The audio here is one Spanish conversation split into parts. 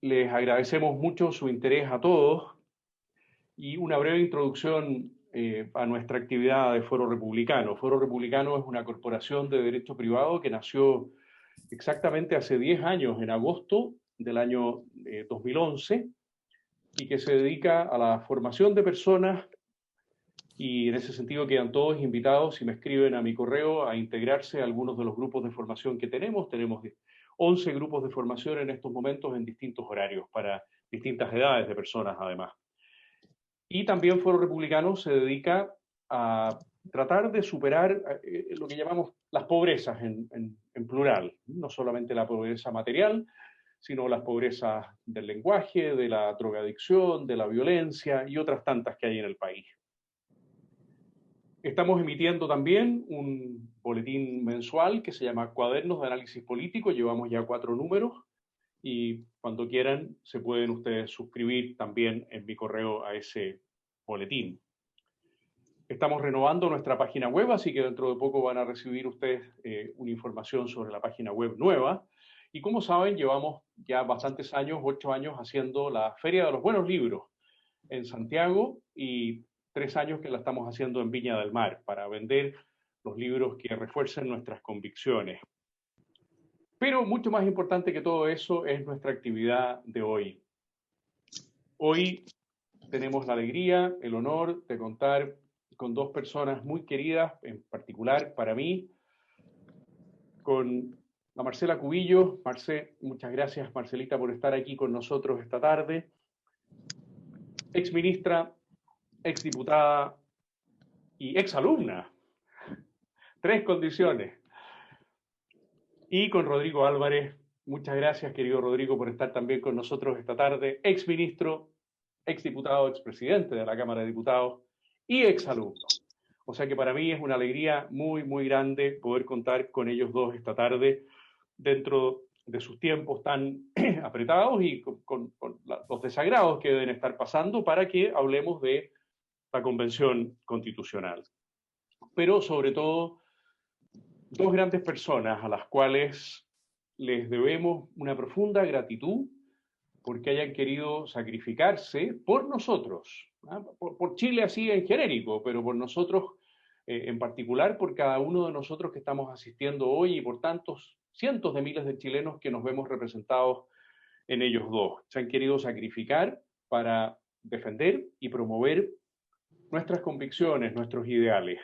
Les agradecemos mucho su interés a todos y una breve introducción a nuestra actividad de Foro Republicano. Foro Republicano es una corporación de derecho privado que nació exactamente hace 10 años, en agosto del año 2011, y que se dedica a la formación de personas, y en ese sentido quedan todos invitados, si me escriben a mi correo, a integrarse a algunos de los grupos de formación que tenemos. Tenemos 11 grupos de formación en estos momentos en distintos horarios, para distintas edades de personas además. Y también Foro Republicano se dedica a tratar de superar lo que llamamos las pobrezas en plural, no solamente la pobreza material, sino las pobrezas del lenguaje, de la drogadicción, de la violencia y otras tantas que hay en el país. Estamos emitiendo también un boletín mensual que se llama Cuadernos de Análisis Político. Llevamos ya 4 números y cuando quieran se pueden ustedes suscribir también en mi correo a ese boletín. Estamos renovando nuestra página web, así que dentro de poco van a recibir ustedes una información sobre la página web nueva. Y como saben, llevamos ya bastantes años, 8 años, haciendo la Feria de los Buenos Libros en Santiago, y 3 años que la estamos haciendo en Viña del Mar, para vender los libros que refuercen nuestras convicciones. Pero mucho más importante que todo eso es nuestra actividad de hoy. Hoy tenemos la alegría, el honor de contar con 2 personas muy queridas, en particular para mí, con la Marcela Cubillo. Muchas gracias, Marcelita, por estar aquí con nosotros esta tarde. Exministra, exdiputada y exalumna. 3 condiciones. Y con Rodrigo Álvarez. Muchas gracias, querido Rodrigo, por estar también con nosotros esta tarde. Exministro, exdiputado, expresidente de la Cámara de Diputados y exalumno. O sea que para mí es una alegría muy, muy grande poder contar con ellos dos esta tarde, dentro de sus tiempos tan apretados y con los desagrados que deben estar pasando, para que hablemos de la Convención Constitucional. Pero sobre todo, 2 grandes personas a las cuales les debemos una profunda gratitud porque hayan querido sacrificarse por nosotros, por Chile así en genérico, pero por nosotros en particular, por cada uno de nosotros que estamos asistiendo hoy y por tantos cientos de miles de chilenos que nos vemos representados en ellos dos. Se han querido sacrificar para defender y promover nuestras convicciones, nuestros ideales.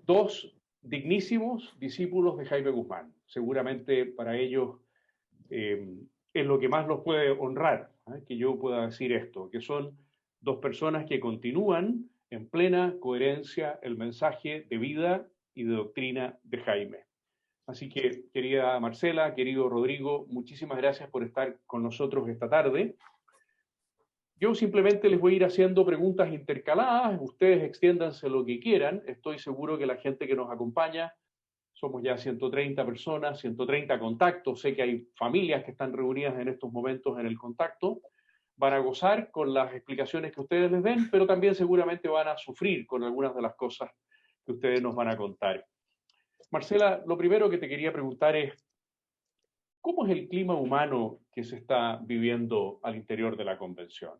2 dignísimos discípulos de Jaime Guzmán. Seguramente para ellos es lo que más los puede honrar, que yo pueda decir esto, que son 2 personas que continúan en plena coherencia el mensaje de vida y de doctrina de Jaime. Así que, querida Marcela, querido Rodrigo, muchísimas gracias por estar con nosotros esta tarde. Yo simplemente les voy a ir haciendo preguntas intercaladas, ustedes extiéndanse lo que quieran. Estoy seguro que la gente que nos acompaña, somos ya 130 personas, 130 contactos, sé que hay familias que están reunidas en estos momentos en el contacto, van a gozar con las explicaciones que ustedes les den, pero también seguramente van a sufrir con algunas de las cosas que ustedes nos van a contar. Marcela, lo primero que te quería preguntar es, ¿cómo es el clima humano que se está viviendo al interior de la convención?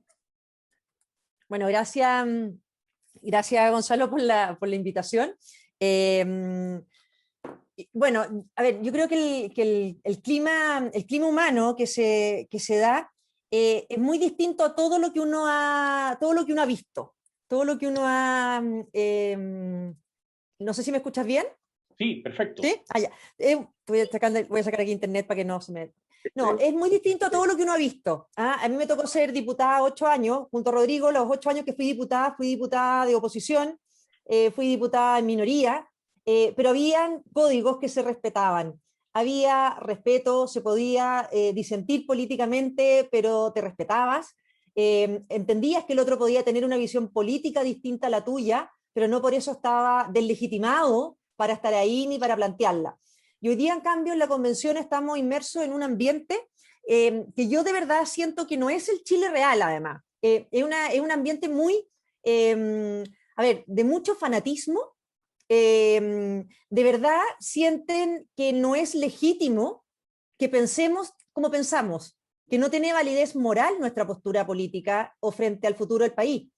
Bueno, gracias Gonzalo por la invitación. Bueno, a ver, yo creo que el clima humano que se da es muy distinto a todo lo que uno ha visto, todo lo que uno ha... no sé si me escuchas bien. Sí, perfecto. ¿Sí? Ah, ya. Voy a sacar aquí internet para que no se me... No, es muy distinto a todo lo que uno ha visto. A mí me tocó ser diputada 8 años, junto a Rodrigo. Los 8 años que fui diputada de oposición, fui diputada en minoría, pero habían códigos que se respetaban. Había respeto, se podía disentir políticamente, pero te respetabas. Entendías que el otro podía tener una visión política distinta a la tuya, pero no por eso estaba deslegitimado para estar ahí ni para plantearla. Y hoy día, en cambio, en la convención estamos inmersos en un ambiente que yo de verdad siento que no es el Chile real, además. Es un ambiente muy, de mucho fanatismo. De verdad sienten que no es legítimo que pensemos como pensamos. que no tiene validez moral nuestra postura política o frente al futuro del país.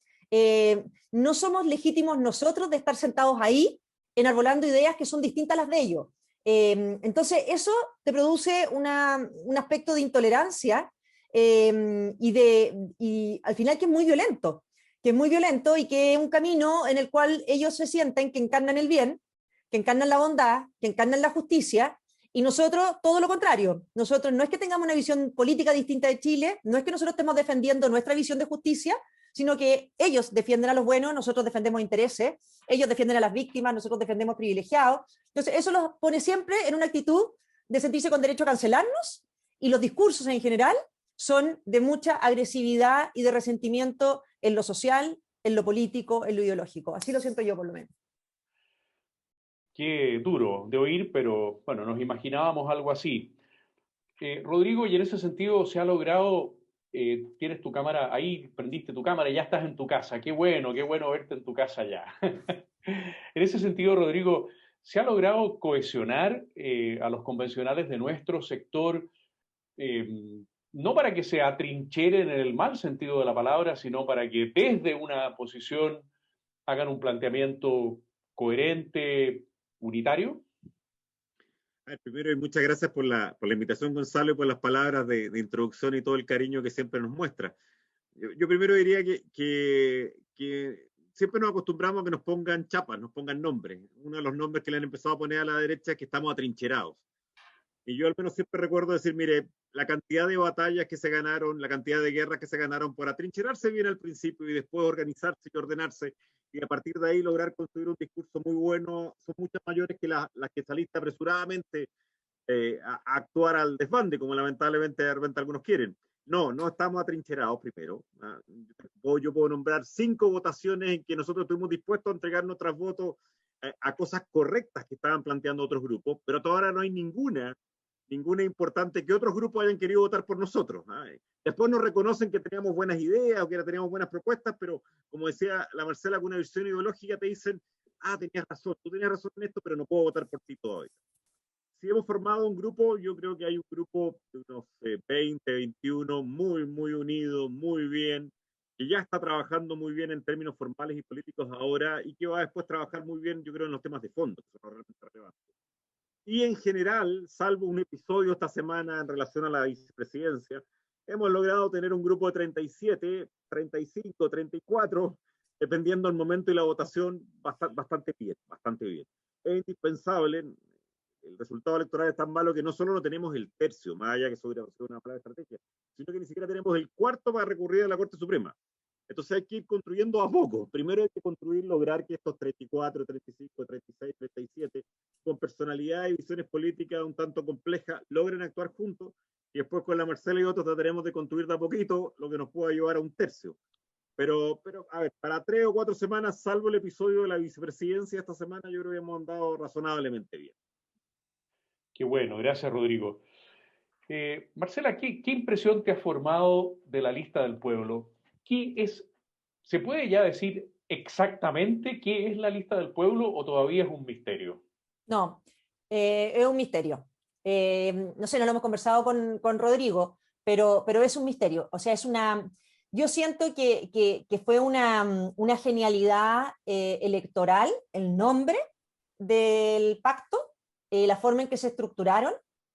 No somos legítimos nosotros de estar sentados ahí enarbolando ideas que son distintas a las de ellos. Entonces eso te produce un aspecto de intolerancia y al final que es muy violento, y que es un camino en el cual ellos se sienten que encarnan el bien, que encarnan la bondad, que encarnan la justicia, y nosotros todo lo contrario. Nosotros no es que tengamos una visión política distinta de Chile, no es que nosotros estemos defendiendo nuestra visión de justicia, sino que ellos defienden a los buenos, nosotros defendemos intereses, ellos defienden a las víctimas, nosotros defendemos privilegiados. Entonces eso los pone siempre en una actitud de sentirse con derecho a cancelarnos, y los discursos en general son de mucha agresividad y de resentimiento en lo social, en lo político, en lo ideológico. Así lo siento yo, por lo menos. Qué duro de oír, pero bueno, nos imaginábamos algo así. Rodrigo, y en ese sentido se ha logrado, tienes tu cámara ahí, prendiste tu cámara y ya estás en tu casa. Qué bueno verte en tu casa ya. En ese sentido, Rodrigo, ¿se ha logrado cohesionar a los convencionales de nuestro sector, no para que se atrincheren en el mal sentido de la palabra, sino para que desde una posición hagan un planteamiento coherente, unitario? Primero, y muchas gracias por la invitación, Gonzalo, y por las palabras de introducción y todo el cariño que siempre nos muestra. Yo primero diría que siempre nos acostumbramos a que nos pongan chapas, nos pongan nombres. Uno de los nombres que le han empezado a poner a la derecha es que estamos atrincherados. Y yo al menos siempre recuerdo decir, mire, la cantidad de batallas que se ganaron, la cantidad de guerras que se ganaron por atrincherarse bien al principio y después organizarse y ordenarse, y a partir de ahí lograr construir un discurso muy bueno, son muchas mayores que las que saliste apresuradamente a actuar al desbande, como lamentablemente de repente algunos quieren. No estamos atrincherados primero. Yo puedo nombrar 5 votaciones en que nosotros estuvimos dispuestos a entregar nuestros votos a cosas correctas que estaban planteando otros grupos, pero hasta ahora no hay ninguna importante que otros grupos hayan querido votar por nosotros. Después nos reconocen que teníamos buenas ideas o que teníamos buenas propuestas, pero como decía la Marcela, con una visión ideológica te dicen, tenías razón, tú tenías razón en esto, pero no puedo votar por ti todavía. Si hemos formado un grupo, yo creo que hay un grupo de unos 20, 21, muy, muy unido, muy bien, que ya está trabajando muy bien en términos formales y políticos ahora, y que va a después trabajar muy bien, yo creo, en los temas de fondo, que son realmente relevantes. Y en general, salvo un episodio esta semana en relación a la vicepresidencia, hemos logrado tener un grupo de 37, 35, 34, dependiendo del momento y la votación, bastante bien. Es indispensable, el resultado electoral es tan malo que no solo no tenemos el tercio, más allá que eso hubiera sido una palabra estrategia, sino que ni siquiera tenemos el cuarto para recurrir a la Corte Suprema. Entonces hay que ir construyendo a poco. Primero hay que lograr que estos 34, 35, 36, 37, con personalidad y visiones políticas un tanto complejas, logren actuar juntos, y después con la Marcela y otros trataremos de construir de a poquito lo que nos pueda llevar a un tercio. Pero a ver, para 3 o 4 semanas, salvo el episodio de la vicepresidencia esta semana, yo creo que hemos andado razonablemente bien. Qué bueno, gracias, Rodrigo. Marcela, ¿qué impresión te ha formado de la lista del pueblo? ¿Se puede ya decir exactamente qué es la lista del pueblo o todavía es un misterio? No, es un misterio. No sé, no lo hemos conversado con Rodrigo, pero es un misterio. O sea, yo siento que fue una genialidad electoral, el nombre del pacto, la forma en que se estructuraron,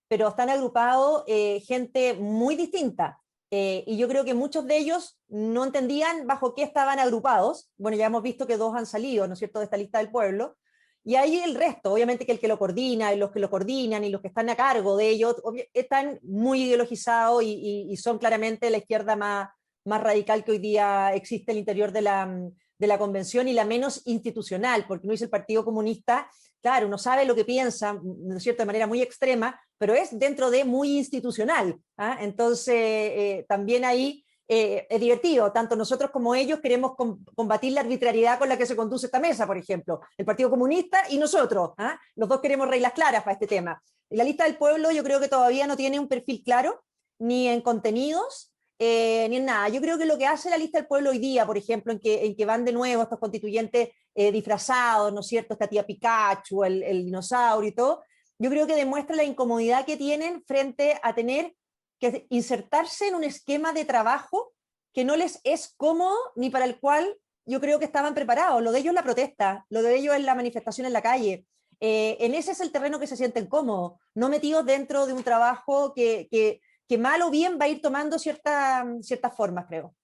pero están agrupados gente muy distinta. Y yo creo que muchos de ellos no entendían bajo qué estaban agrupados. Bueno, ya hemos visto que 2 han salido, ¿no es cierto?, de esta lista del pueblo. Y ahí el resto, obviamente que el que lo coordina, y los que lo coordinan, y los que están a cargo de ellos, están muy ideologizados y son claramente la izquierda más radical que hoy día existe al interior de la convención, y la menos institucional, porque no es el Partido Comunista. Claro, uno sabe lo que piensa, ¿no es cierto?, de manera muy extrema, pero es dentro de muy institucional. Entonces, también ahí es divertido, tanto nosotros como ellos queremos combatir la arbitrariedad con la que se conduce esta mesa, por ejemplo, el Partido Comunista y nosotros, los dos queremos reglas claras para este tema. Y la lista del pueblo yo creo que todavía no tiene un perfil claro, ni en contenidos, ni en nada. Yo creo que lo que hace la lista del pueblo hoy día, por ejemplo, en que van de nuevo estos constituyentes disfrazados, ¿no es cierto?, esta tía Pikachu, el dinosaurio y todo, yo creo que demuestra la incomodidad que tienen frente a tener que insertarse en un esquema de trabajo que no les es cómodo ni para el cual yo creo que estaban preparados. Lo de ellos es la protesta, lo de ellos es la manifestación en la calle. En ese es el terreno que se sienten cómodos, no metidos dentro de un trabajo que mal o bien va a ir tomando ciertas formas, creo.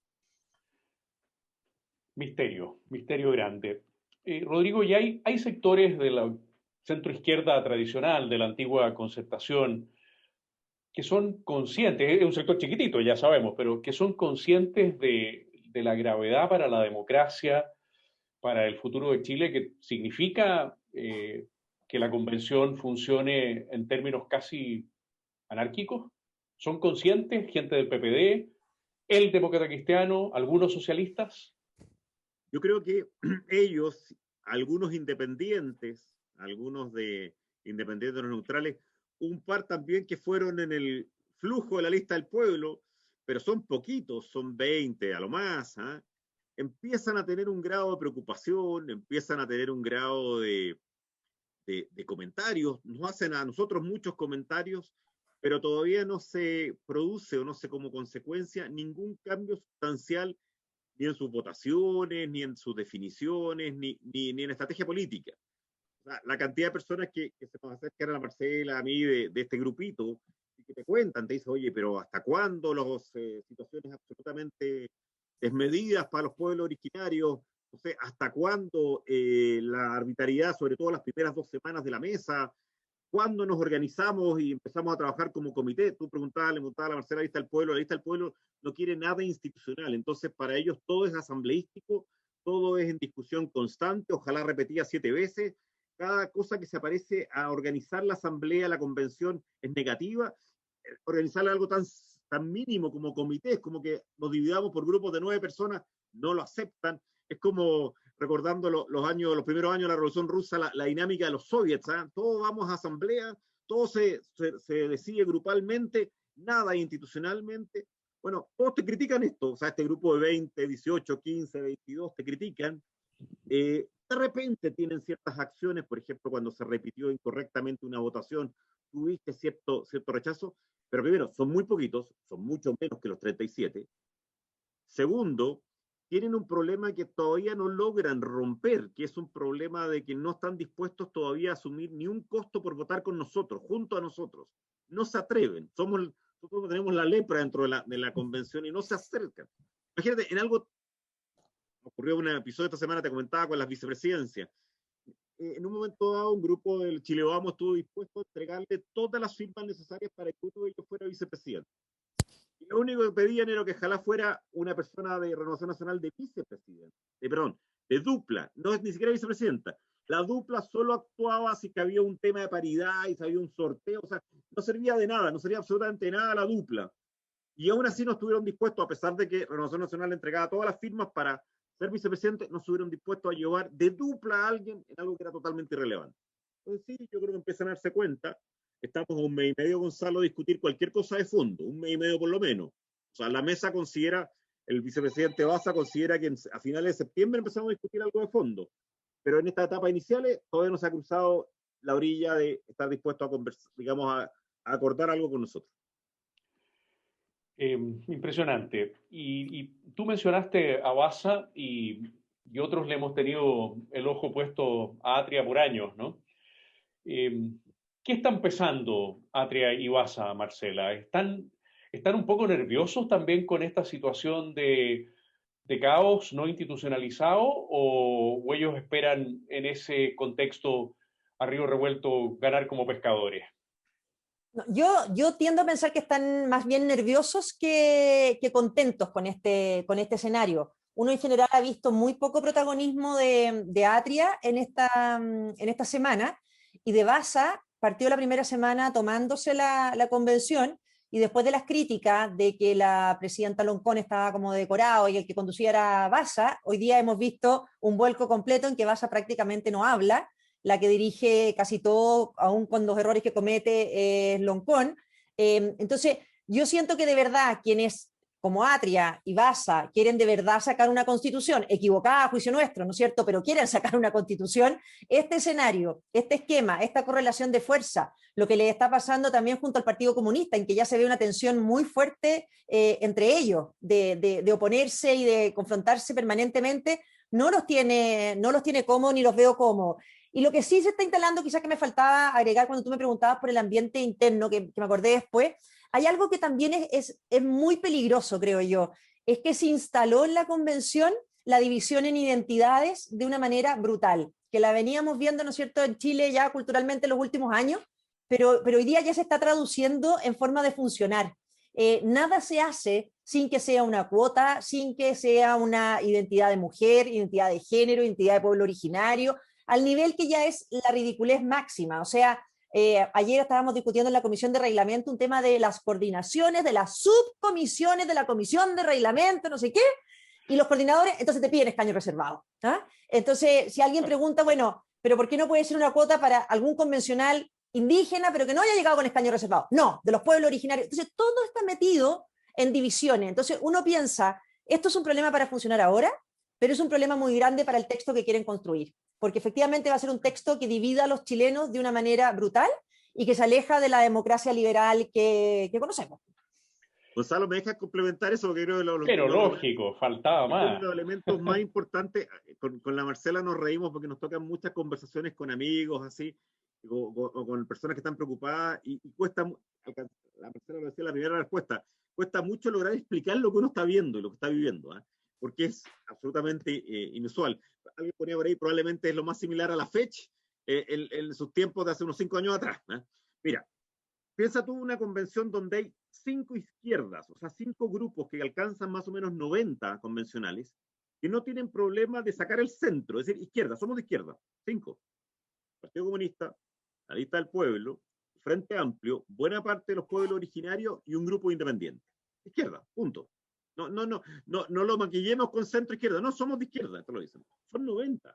Misterio grande. Rodrigo, y hay sectores de la centroizquierda tradicional, de la antigua Concertación, que son conscientes, es un sector chiquitito, ya sabemos, pero que son conscientes de la gravedad para la democracia, para el futuro de Chile, que significa que la convención funcione en términos casi anárquicos. ¿Son conscientes gente del PPD, el demócrata cristiano, algunos socialistas? Yo creo que ellos, algunos independientes, algunos de independientes neutrales, un par también que fueron en el flujo de la lista del pueblo, pero son poquitos, son 20 a lo más, ¿eh? Empiezan a tener un grado de preocupación, empiezan a tener un grado de comentarios, nos hacen a nosotros muchos comentarios, pero todavía no se produce o no sé como consecuencia ningún cambio sustancial ni en sus votaciones, ni en sus definiciones, ni en estrategia política. O sea, la cantidad de personas que se nos acercan a la Marcela, a mí, de este grupito, y que te cuentan, te dicen, oye, pero ¿hasta cuándo las situaciones absolutamente desmedidas para los pueblos originarios? O sea, ¿hasta cuándo la arbitrariedad, sobre todo las primeras 2 semanas de la mesa? ¿Cuándo nos organizamos y empezamos a trabajar como comité? Tú le preguntabas a la Marcela, la lista del pueblo no quiere nada institucional, entonces para ellos todo es asambleístico, todo es en discusión constante, ojalá repetida 7 veces, cada cosa que se aparece a organizar la asamblea, la convención, es negativa. Organizar algo tan mínimo como comités, como que nos dividamos por grupos de 9 personas, no lo aceptan. Es como recordando los primeros años de la Revolución Rusa, la dinámica de los soviets, ¿eh? Todos vamos a asamblea, todo se decide grupalmente, nada institucionalmente. Bueno, todos te critican esto, o sea, este grupo de 20, 18, 15, 22 te critican. De repente tienen ciertas acciones, por ejemplo, cuando se repitió incorrectamente una votación, tuviste cierto rechazo, pero primero, son muy poquitos, son mucho menos que los 37. Segundo, tienen un problema que todavía no logran romper, que es un problema de que no están dispuestos todavía a asumir ni un costo por votar con nosotros, junto a nosotros. No se atreven. Nosotros tenemos la lepra dentro de la convención y no se acercan. Imagínate, ocurrió un episodio esta semana, te comentaba, con las vicepresidencias. En un momento dado, un grupo del Chile Vamos estuvo dispuesto a entregarle todas las firmas necesarias para que uno de ellos fuera vicepresidente. Y lo único que pedían era que ojalá fuera una persona de Renovación Nacional de vicepresidente, de dupla, no es ni siquiera vicepresidenta. La dupla solo actuaba si que había un tema de paridad y si había un sorteo, o sea, no servía de nada, no servía absolutamente nada la dupla. Y aún así no estuvieron dispuestos, a pesar de que Renovación Nacional entregaba todas las firmas para ser vicepresidente, no estuvieron dispuestos a llevar de dupla a alguien en algo que era totalmente irrelevante. Entonces sí, yo creo que empiezan a darse cuenta. Estamos a 1 mes y medio, Gonzalo, a discutir cualquier cosa de fondo, 1 mes y medio por lo menos. O sea, la mesa considera, el vicepresidente Baza considera que a finales de septiembre empezamos a discutir algo de fondo. Pero en esta etapa iniciales todavía no se ha cruzado la orilla de estar dispuesto a conversar, digamos, a acordar algo con nosotros. Impresionante. Y tú mencionaste a Baza y otros le hemos tenido el ojo puesto a Atria por años, ¿no? ¿Qué están pesando Atria y Baza, Marcela? ¿Están un poco nerviosos también con esta situación de caos no institucionalizado o ellos esperan en ese contexto a río revuelto ganar como pescadores? No, yo tiendo a pensar que están más bien nerviosos que contentos con este escenario. Uno en general ha visto muy poco protagonismo de Atria en esta semana, y de Baza partió la primera semana tomándose la convención, y después de las críticas de que la presidenta Loncón estaba como decorado y el que conducía era Baza, hoy día hemos visto un vuelco completo en que Baza prácticamente no habla. La que dirige casi todo, aún con los errores que comete, es Loncón. Entonces, yo siento que de verdad quienes como Atria y Baza quieren de verdad sacar una constitución, equivocada a juicio nuestro, ¿no es cierto?, pero quieren sacar una constitución, este escenario, este esquema, esta correlación de fuerza, lo que le está pasando también junto al Partido Comunista, en que ya se ve una tensión muy fuerte entre ellos, de oponerse y de confrontarse permanentemente, no los tiene cómodos ni los veo cómodos. Y lo que sí se está instalando, quizás que me faltaba agregar cuando tú me preguntabas por el ambiente interno, que me acordé después, hay algo que también es muy peligroso, creo yo, es que se instaló en la convención la división en identidades de una manera brutal, que la veníamos viendo, ¿no es cierto?, en Chile ya culturalmente en los últimos años, pero hoy día ya se está traduciendo en forma de funcionar. Nada se hace sin que sea una cuota, sin que sea una identidad de mujer, identidad de género, identidad de pueblo originario, al nivel que ya es la ridiculez máxima. O sea, ayer estábamos discutiendo en la Comisión de Reglamento un tema de las coordinaciones, de las subcomisiones de la Comisión de Reglamento, no sé qué, y los coordinadores, entonces te piden escaño reservado. ¿Ah? Entonces, si alguien pregunta, bueno, pero ¿por qué no puede ser una cuota para algún convencional indígena, pero que no haya llegado con escaño reservado? No, de los pueblos originarios. Entonces, todo está metido en divisiones. Entonces, uno piensa, esto es un problema para funcionar ahora, pero es un problema muy grande para el texto que quieren construir, porque efectivamente va a ser un texto que divida a los chilenos de una manera brutal y que se aleja de la democracia liberal que conocemos. Gonzalo, ¿me dejas complementar eso? Porque creo que pero lógico, faltaba más. Los elementos más importantes, con la Marcela nos reímos porque nos tocan muchas conversaciones con amigos, así, o con personas que están preocupadas, y cuesta, la Marcela lo decía en la primera respuesta, cuesta mucho lograr explicar lo que uno está viendo y lo que está viviendo, ¿eh? Porque es absolutamente inusual. Alguien ponía por ahí, probablemente es lo más similar a la FECH en sus tiempos de hace unos 5 años atrás, ¿eh? Mira, piensa tú una convención donde hay 5 izquierdas, o sea, 5 grupos que alcanzan más o menos 90 convencionales, que no tienen problema de sacar el centro, es decir, izquierda, somos de izquierda, 5. Partido Comunista, la Lista del Pueblo, Frente Amplio, buena parte de los pueblos originarios y un grupo independiente. Izquierda, punto. No lo maquillemos con centro izquierda, no, somos de izquierda, esto lo dicen. Son 90.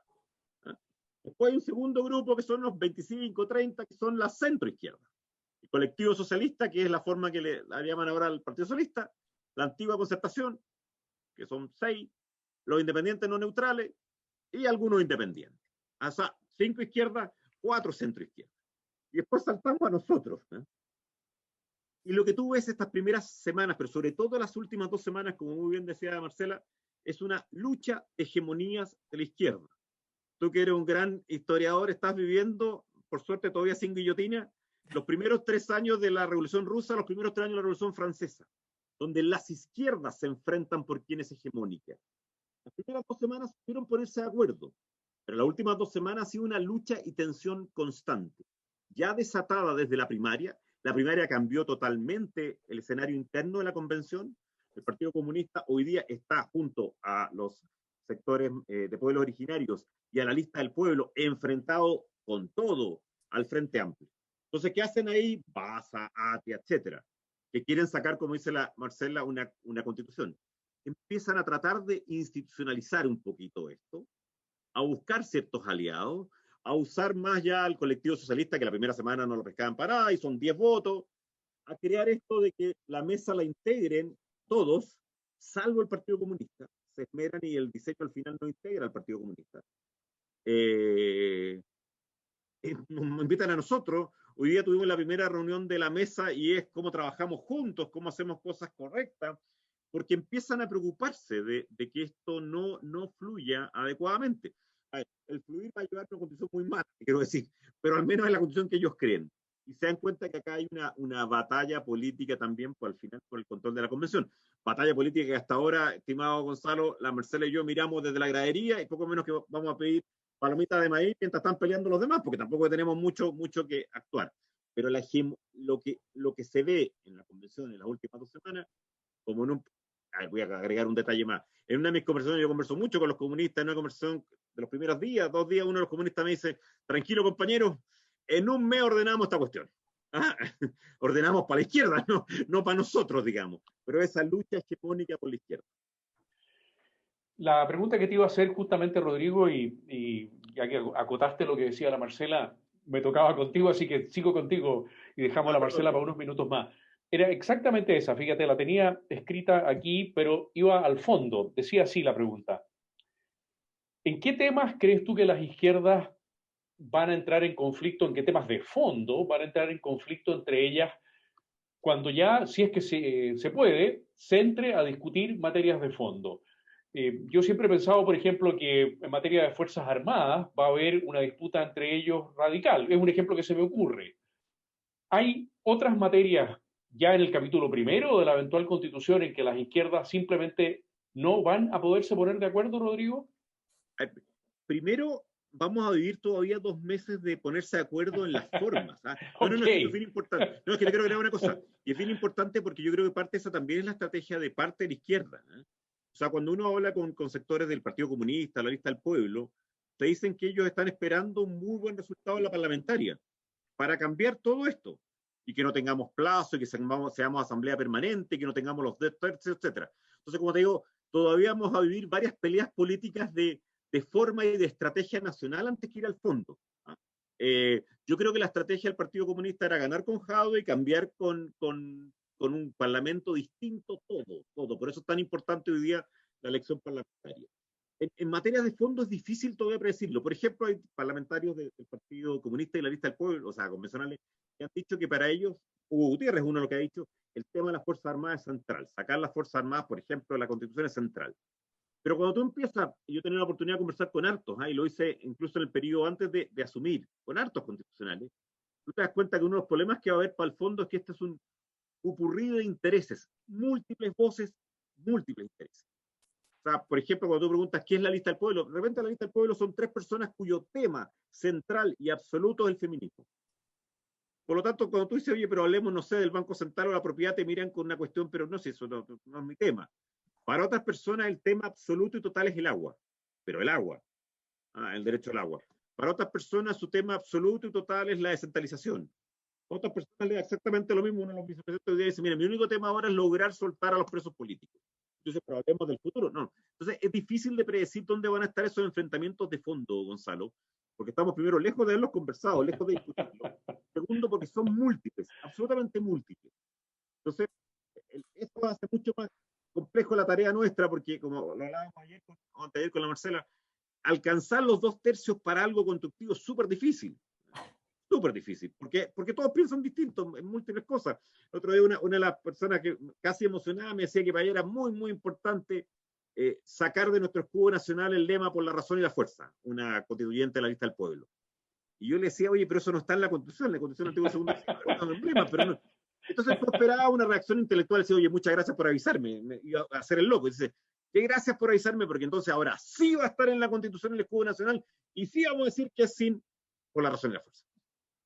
¿Ah? Después hay un segundo grupo que son los 25, 30, que son la centro izquierda. El colectivo socialista, que es la forma que le llaman ahora al Partido Socialista, la antigua Concertación, que son 6, los independientes no neutrales y algunos independientes. O sea, 5 izquierdas, 4 centro izquierda. Y después saltamos a nosotros, ¿eh? Y lo que tú ves estas primeras semanas, pero sobre todo las últimas 2 semanas, como muy bien decía Marcela, es una lucha de hegemonías de la izquierda. Tú que eres un gran historiador, estás viviendo, por suerte todavía sin guillotina, los primeros 3 años de la Revolución Rusa, los primeros 3 años de la Revolución Francesa, donde las izquierdas se enfrentan por quién es hegemónica. Las primeras 2 semanas pudieron ponerse de acuerdo, pero las últimas 2 semanas ha sido una lucha y tensión constante, ya desatada desde la primaria. La primaria cambió totalmente el escenario interno de la convención. El Partido Comunista hoy día está junto a los sectores de pueblos originarios y a la Lista del Pueblo, enfrentado con todo al Frente Amplio. Entonces, ¿qué hacen ahí? Baza, Atria, etcétera, que quieren sacar, como dice la Marcela, una constitución. Empiezan a tratar de institucionalizar un poquito esto, a buscar ciertos aliados, a usar más ya al colectivo socialista, que la primera semana no lo pescaban para nada, y son 10 votos, a crear esto de que la mesa la integren todos, salvo el Partido Comunista. Se esmeran y el diseño al final no integra al Partido Comunista. Nos invitan a nosotros. Hoy día tuvimos la primera reunión de la mesa y es cómo trabajamos juntos, cómo hacemos cosas correctas, porque empiezan a preocuparse de que esto no fluya adecuadamente. El fluir va a llevar a una condición muy mala, quiero decir, pero al menos es la condición que ellos creen. Y se dan cuenta que acá hay una batalla política también al final por el control de la convención. Batalla política que hasta ahora, estimado Gonzalo, la Marcela y yo miramos desde la gradería y poco menos que vamos a pedir palomitas de maíz mientras están peleando los demás, porque tampoco tenemos mucho que actuar. Pero lo que se ve en la convención en las últimas 2 semanas, como en un... voy a agregar un detalle más. En una de mis conversaciones, yo converso mucho con los comunistas, en una conversación de los primeros días, 2 días, uno de los comunistas me dice, tranquilo compañero, en un mes ordenamos esta cuestión. Ah, ordenamos para la izquierda, no para nosotros, digamos. Pero esa lucha hegemónica por la izquierda. La pregunta que te iba a hacer justamente, Rodrigo, y ya que acotaste lo que decía la Marcela, me tocaba contigo, así que sigo contigo y dejamos a la Marcela para unos minutos más. era exactamente esa, fíjate, la tenía escrita aquí, pero iba al fondo. Decía así la pregunta. ¿En qué temas crees tú que las izquierdas van a entrar en conflicto, en qué temas de fondo van a entrar en conflicto entre ellas cuando ya, si es que se puede, se entre a discutir materias de fondo? Yo siempre he pensado, por ejemplo, que en materia de Fuerzas Armadas va a haber una disputa entre ellos radical. Es un ejemplo que se me ocurre. ¿Hay otras materias ya en el capítulo primero de la eventual constitución en que las izquierdas simplemente no van a poderse poner de acuerdo, Rodrigo? Primero, vamos a vivir todavía 2 meses de ponerse de acuerdo en las formas. ¿Ah? No, Ok. es que es bien importante. No, es que te quiero agregar una cosa. Y es bien importante porque yo creo que parte de esa también es la estrategia de parte de la izquierda. ¿Eh? O sea, cuando uno habla con sectores del Partido Comunista, la lista del pueblo, te dicen que ellos están esperando un muy buen resultado en la parlamentaria para cambiar todo esto. Y que no tengamos plazo, y que seamos asamblea permanente, que no tengamos los 2 tercios, etc. Entonces, como te digo, todavía vamos a vivir varias peleas políticas de forma y de estrategia nacional antes que ir al fondo. ¿Ah? Yo creo que la estrategia del Partido Comunista era ganar con Jadwe y cambiar con un parlamento distinto todo. Por eso es tan importante hoy día la elección parlamentaria. En materia de fondo es difícil todavía predecirlo. Por ejemplo, hay parlamentarios del Partido Comunista y la lista del pueblo, o sea, convencionales, que han dicho que para ellos, Hugo Gutiérrez es uno de los que ha dicho, el tema de las Fuerzas Armadas es central. Sacar las Fuerzas Armadas, por ejemplo, de la Constitución es central. Pero cuando tú empiezas, y yo he tenido la oportunidad de conversar con hartos, y lo hice incluso en el periodo antes de asumir, con hartos constitucionales, tú te das cuenta que uno de los problemas que va a haber para el fondo es que este es un popurrí de intereses, múltiples voces, múltiples intereses. O sea, por ejemplo, cuando tú preguntas qué es la lista del pueblo, de repente la lista del pueblo son 3 personas cuyo tema central y absoluto es el feminismo. Por lo tanto, cuando tú dices, oye, pero hablemos, no sé, del Banco Central o la propiedad, te miran con una cuestión, pero no sé, eso no es mi tema. Para otras personas el tema absoluto y total es el agua, pero el agua, el derecho al agua. Para otras personas su tema absoluto y total es la descentralización. A otras personas le da exactamente lo mismo. Uno de los vicepresidentes hoy día dice, mira, mi único tema ahora es lograr soltar a los presos políticos. Entonces, pero hablemos del futuro. No. Entonces, es difícil de predecir dónde van a estar esos enfrentamientos de fondo, Gonzalo, porque estamos primero lejos de haberlos conversado, lejos de discutirlo. Segundo, porque son múltiples, absolutamente múltiples. Entonces, esto hace mucho más complejo la tarea nuestra, porque como lo hablábamos ayer con la Marcela, alcanzar los 2 tercios para algo constructivo es súper difícil, porque todos piensan distinto en múltiples cosas. El otro día una de las personas que casi emocionada me decía que para ella era muy, muy importante sacar de nuestro escudo nacional el lema por la razón y la fuerza, una constituyente de la lista del pueblo. Y yo le decía, oye, pero eso no está en la Constitución antigua segunda, un emblema, pero no. Entonces yo esperaba una reacción intelectual, decía, oye, muchas gracias por avisarme, me iba a hacer el loco. Y dice, gracias por avisarme, porque entonces ahora sí va a estar en la Constitución el escudo nacional, y sí vamos a decir que es sin, por la razón y la fuerza.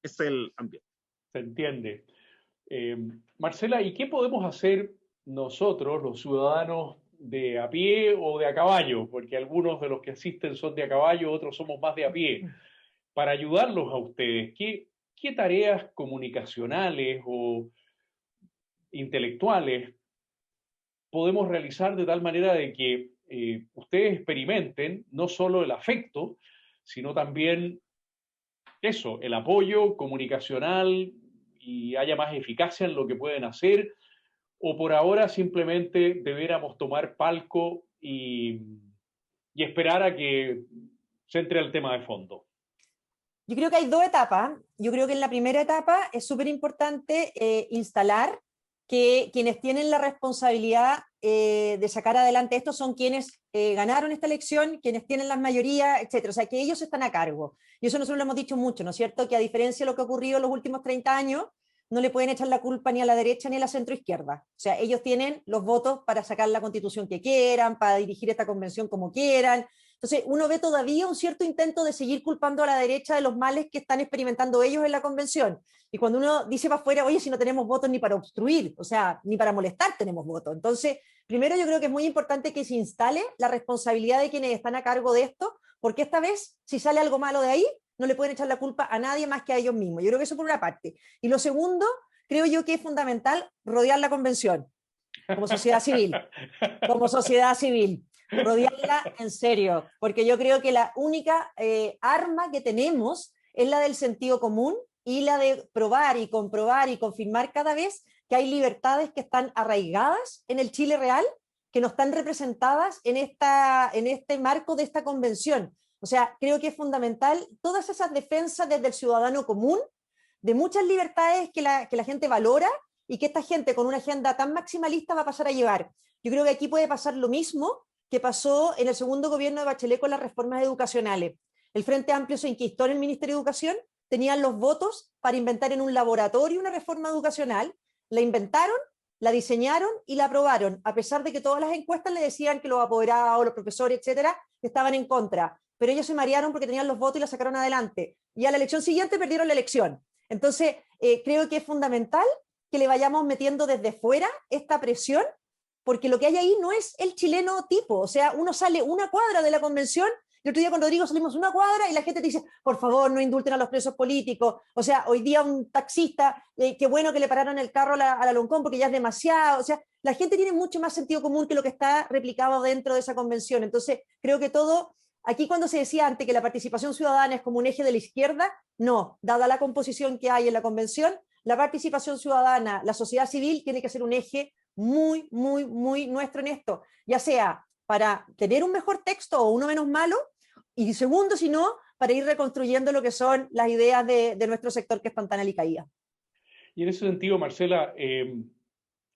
Ese es el ambiente. Se entiende. Marcela, ¿y qué podemos hacer nosotros, los ciudadanos de a pie o de a caballo? Porque algunos de los que asisten son de a caballo, otros somos más de a pie. Para ayudarlos a ustedes, ¿qué tareas comunicacionales o intelectuales podemos realizar de tal manera de que ustedes experimenten no solo el afecto, sino también eso, el apoyo comunicacional y haya más eficacia en lo que pueden hacer? ¿O por ahora simplemente debiéramos tomar palco y esperar a que se entre al tema de fondo? Yo creo que hay 2 etapas. Yo creo que en la primera etapa es súper importante instalar que quienes tienen la responsabilidad de sacar adelante esto son quienes ganaron esta elección, quienes tienen las mayorías, etc. O sea, que ellos están a cargo. Y eso nosotros lo hemos dicho mucho, ¿no es cierto? Que a diferencia de lo que ha ocurrido en los últimos 30 años, no le pueden echar la culpa ni a la derecha ni a la centroizquierda. O sea, ellos tienen los votos para sacar la constitución que quieran, para dirigir esta convención como quieran. Entonces, uno ve todavía un cierto intento de seguir culpando a la derecha de los males que están experimentando ellos en la convención. Y cuando uno dice para afuera, oye, si no tenemos votos ni para obstruir, o sea, ni para molestar tenemos votos. Entonces, primero yo creo que es muy importante que se instale la responsabilidad de quienes están a cargo de esto, porque esta vez, si sale algo malo de ahí, no le pueden echar la culpa a nadie más que a ellos mismos. Yo creo que eso por una parte. Y lo segundo, creo yo que es fundamental rodear la convención como sociedad civil. Como sociedad civil. Rodearla en serio, porque yo creo que la única arma que tenemos es la del sentido común y la de probar y comprobar y confirmar cada vez que hay libertades que están arraigadas en el Chile real, que no están representadas en este marco de esta convención. O sea, creo que es fundamental todas esas defensas desde el ciudadano común, de muchas libertades que la gente valora y que esta gente con una agenda tan maximalista va a pasar a llevar. Yo creo que aquí puede pasar lo mismo que pasó en el segundo gobierno de Bachelet con las reformas educacionales. El Frente Amplio se inquistó en el Ministerio de Educación, tenían los votos para inventar en un laboratorio una reforma educacional, la inventaron, la diseñaron y la aprobaron, a pesar de que todas las encuestas le decían que los apoderados, los profesores, etcétera, estaban en contra. Pero ellos se marearon porque tenían los votos y la sacaron adelante. Y a la elección siguiente perdieron la elección. Entonces, creo que es fundamental que le vayamos metiendo desde fuera esta presión, porque lo que hay ahí no es el chileno tipo. O sea, uno sale una cuadra de la convención. El otro día con Rodrigo salimos una cuadra y la gente te dice, por favor, no indulten a los presos políticos. O sea, hoy día un taxista, qué bueno que le pararon el carro a la Loncón porque ya es demasiado. O sea, la gente tiene mucho más sentido común que lo que está replicado dentro de esa convención. Entonces, creo que todo, aquí cuando se decía antes que la participación ciudadana es como un eje de la izquierda, no, dada la composición que hay en la convención, la participación ciudadana, la sociedad civil tiene que ser un eje muy, muy, muy nuestro en esto, ya sea para tener un mejor texto o uno menos malo, y segundo, si no, para ir reconstruyendo lo que son las ideas de nuestro sector que es tan alicaída. Y en ese sentido, Marcela,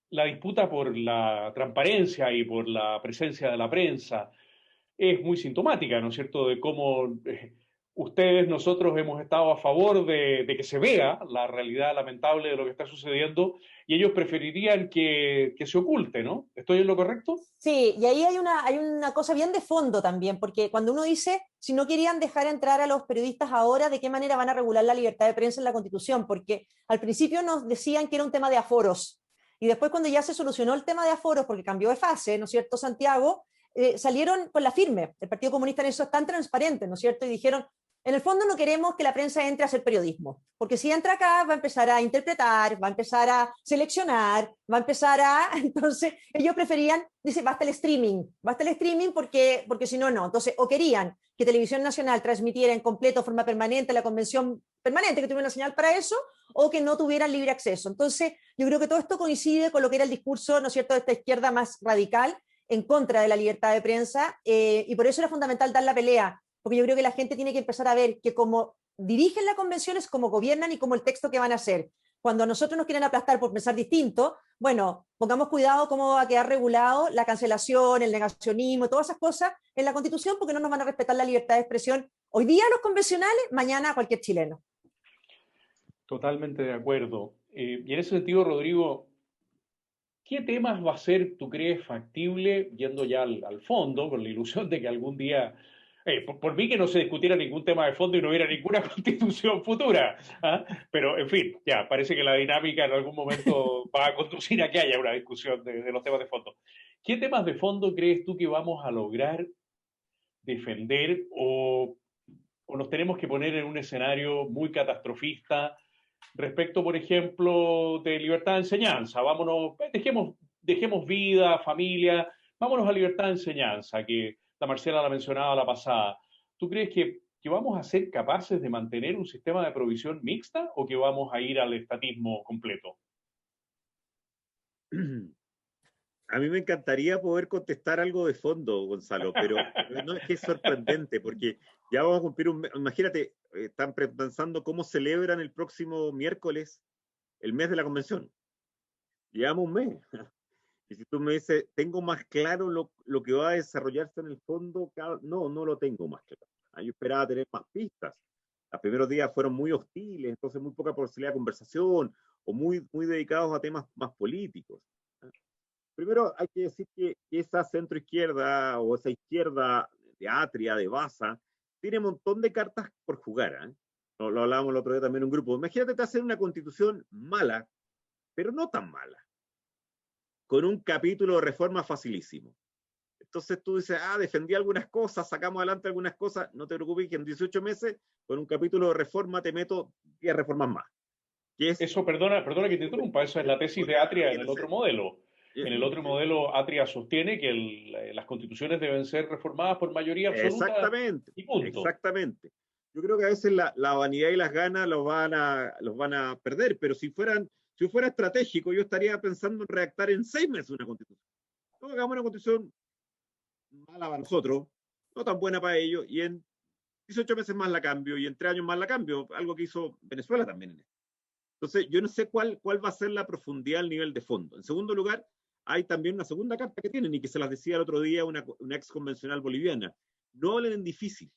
la disputa por la transparencia y por la presencia de la prensa es muy sintomática, ¿no es cierto?, de cómo ustedes, nosotros hemos estado a favor de que se vea la realidad lamentable de lo que está sucediendo y ellos preferirían que se oculte, ¿no? ¿Estoy en lo correcto? Sí, y ahí hay una cosa bien de fondo también, porque cuando uno dice, si no querían dejar entrar a los periodistas ahora, ¿de qué manera van a regular la libertad de prensa en la Constitución? Porque al principio nos decían que era un tema de aforos, y después cuando ya se solucionó el tema de aforos, porque cambió de fase, ¿no es cierto, Santiago? Salieron con la firme. El Partido Comunista en eso es tan transparente, ¿no es cierto? Y dijeron, en el fondo no queremos que la prensa entre a hacer periodismo, porque si entra acá va a empezar a interpretar, va a empezar a seleccionar, va a empezar a... Entonces ellos preferían, dice, basta el streaming porque si no, no. Entonces, o querían que Televisión Nacional transmitiera en completo, forma permanente, la convención permanente, que tuviera una señal para eso, o que no tuvieran libre acceso. Entonces, yo creo que todo esto coincide con lo que era el discurso, ¿no es cierto?, de esta izquierda más radical en contra de la libertad de prensa, y por eso era fundamental dar la pelea, porque yo creo que la gente tiene que empezar a ver que como dirigen la convención es como gobiernan y como el texto que van a hacer. Cuando a nosotros nos quieren aplastar por pensar distinto, bueno, pongamos cuidado cómo va a quedar regulado la cancelación, el negacionismo, todas esas cosas en la Constitución, porque no nos van a respetar la libertad de expresión hoy día los convencionales, mañana cualquier chileno. Totalmente de acuerdo. Y en ese sentido, Rodrigo, ¿qué temas va a ser, tú crees, factible, yendo ya al fondo, con la ilusión de que algún día, por mí que no se discutiera ningún tema de fondo y no hubiera ninguna constitución futura, ¿ah? Pero en fin, ya, parece que la dinámica en algún momento va a conducir a que haya una discusión de los temas de fondo. ¿Qué temas de fondo crees tú que vamos a lograr defender o nos tenemos que poner en un escenario muy catastrofista respecto, por ejemplo, de libertad de enseñanza? Vámonos, dejemos vida, familia, vámonos a libertad de enseñanza, que la Marcela la mencionaba la pasada. ¿Tú crees que vamos a ser capaces de mantener un sistema de provisión mixta o que vamos a ir al estatismo completo? A mí me encantaría poder contestar algo de fondo, Gonzalo, pero no, es que es sorprendente, porque ya vamos a cumplir un mes. Imagínate, están pensando cómo celebran el próximo miércoles el mes de la convención. Llevamos un mes. Y si tú me dices, tengo más claro lo que va a desarrollarse en el fondo, no lo tengo más claro. Yo esperaba tener más pistas. Los primeros días fueron muy hostiles, entonces muy poca posibilidad de conversación, o muy dedicados a temas más políticos. Primero hay que decir que esa centroizquierda o esa izquierda de Atria, de Baza, tiene un montón de cartas por jugar. Lo hablábamos el otro día también en un grupo. Imagínate te hacen una constitución mala, pero no tan mala, con un capítulo de reforma facilísimo. Entonces tú dices, defendí algunas cosas, sacamos adelante algunas cosas, no te preocupes que en 18 meses, con un capítulo de reforma te meto 10 reformas más. Eso, perdona que te interrumpa, eso es la tesis de Atria en el otro modelo. En el otro modelo, Atria sostiene que las constituciones deben ser reformadas por mayoría absoluta. Exactamente. Y punto. Exactamente. Yo creo que a veces la vanidad y las ganas los van a perder, pero si Si yo fuera estratégico, yo estaría pensando en redactar en 6 meses una constitución. No hagamos una constitución mala para nosotros, no tan buena para ellos, y en 18 meses más la cambio, y en 3 años más la cambio, algo que hizo Venezuela también en esto. Entonces, yo no sé cuál va a ser la profundidad, el nivel de fondo. En segundo lugar, hay también una segunda carta que tienen, y que se las decía el otro día una ex convencional boliviana. No hablen en difícil,